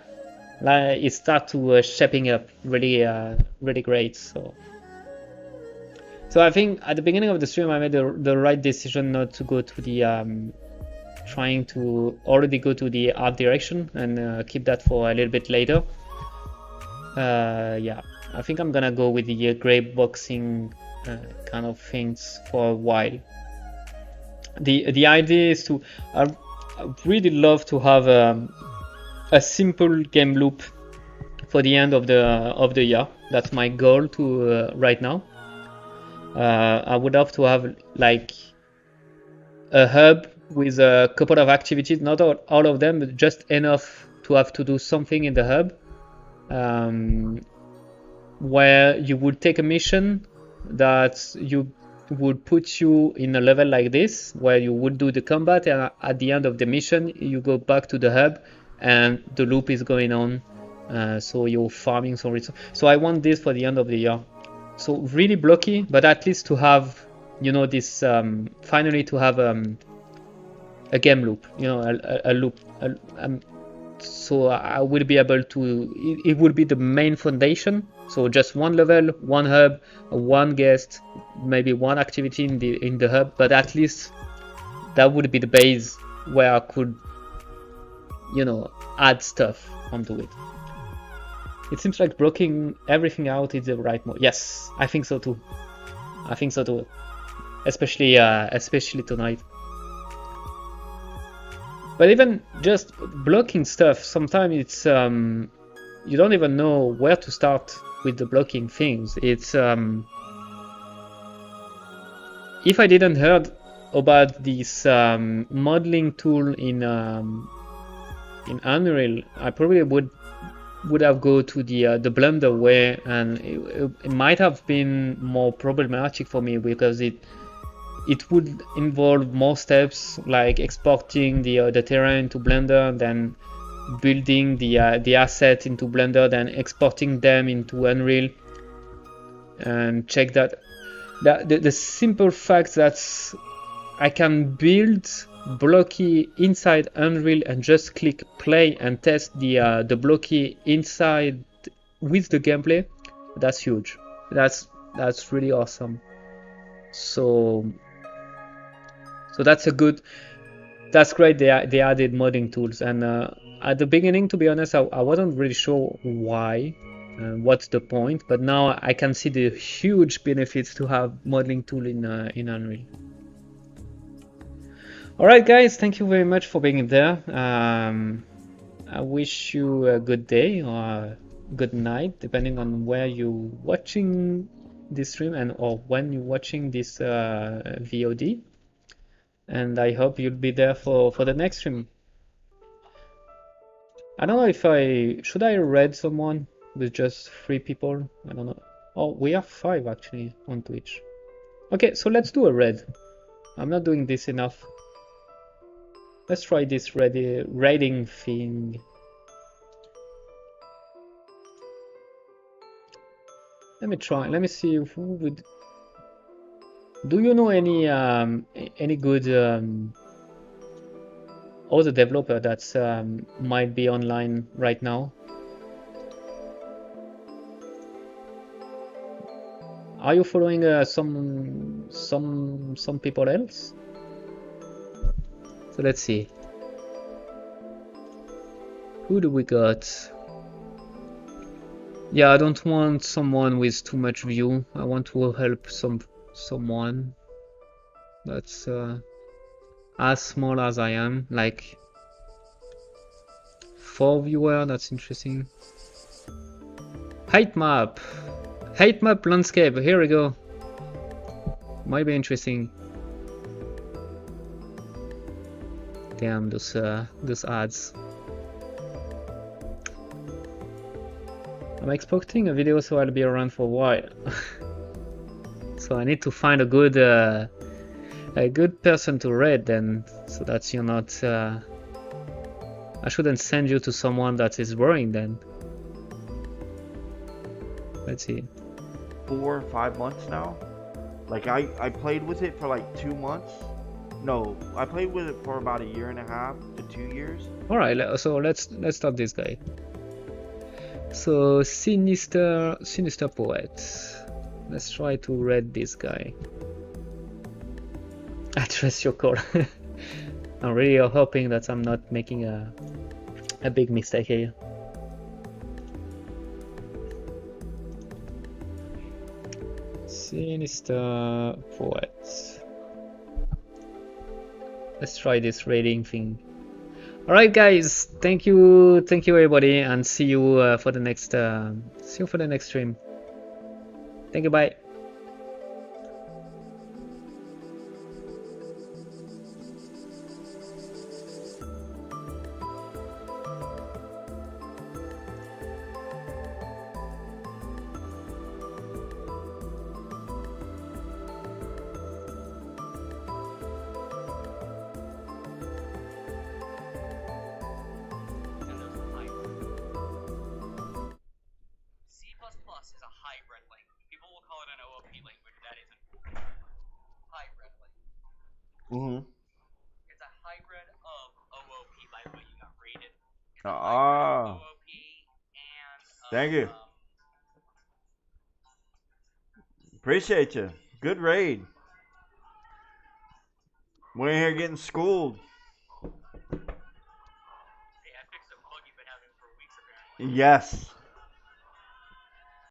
Like it starts to shaping up really great. So I think at the beginning of the stream I made the right decision not to go to the trying to already go to the art direction and keep that for a little bit later. Yeah, I think I'm gonna go with the gray boxing kind of things for a while. The idea is to I really love to have a simple game loop for the end of the year. That's my goal to right now. I would love to have like a hub with a couple of activities, not all of them, but just enough to have to do something in the hub, where you would take a mission that you would put you in a level like this, where you would do the combat, and at the end of the mission you go back to the hub and the loop is going on, so you're farming some resources. So I want this for the end of the year, so really blocky, but at least to have, you know, this finally to have a game loop, you know, a loop, so I will be able to, it will be the main foundation, so just one level, one hub, one guest, maybe one activity in the hub, but at least that would be the base where I could, you know, add stuff onto it. It seems like blocking everything out is the right mode. Yes, I think so too. Especially tonight. But even just blocking stuff, sometimes it's you don't even know where to start with the blocking things. It's if I didn't heard about this modeling tool in Unreal, I probably would have go to the Blender way, and it might have been more problematic for me, because it would involve more steps, like exporting the terrain to Blender, and then building the asset into Blender, then exporting them into Unreal, and check that the simple fact that I can build blocky inside Unreal and just click play and test the blocky inside with the gameplay, that's huge. That's really awesome. So that's great. They added modding tools, and at the beginning, to be honest, I wasn't really sure why, what's the point, but now I can see the huge benefits to have modeling tool in Unreal. Alright guys, thank you very much for being there. I wish you a good day or a good night, depending on where you're watching this stream and or when you're watching this VOD. And I hope you'll be there for the next stream. I don't know if should I raid someone with just 3 people? I don't know. Oh, we have 5 actually on Twitch. Okay, so let's do a raid. I'm not doing this enough. Let's try this raiding thing. Let me try. Let me see who would. Do you know any good other developer that's might be online right now? Are you following some people else? So let's see. Who do we got? Yeah, I don't want someone with too much view. I want to help someone that's as small as I am, like 4 viewer. That's interesting. Height map landscape. Here we go. Might be interesting. Damn, those ads. I'm expecting a video, so I'll be around for a while. So I need to find a good person to raid then, so that you're not. I shouldn't send you to someone that is boring then. Let's see. 4 or 5 months now. Like I played with it for like 2 months. No, I played with it for about 1.5 to 2 years. All right, so let's start this guy. So sinister poet. Let's try to read this guy. I trust your call. I'm really hoping that I'm not making a big mistake here. Sinister poet. Let's try this rating thing. All right, guys. Thank you everybody, and see you for the next stream. Thank you. Bye. It's a hybrid of OOP, by the way. You got rated. Ah. Thank you. Appreciate you. Good raid. We're in here getting schooled. Hey, I fixed a bug you've been having for weeks, apparently. Yes.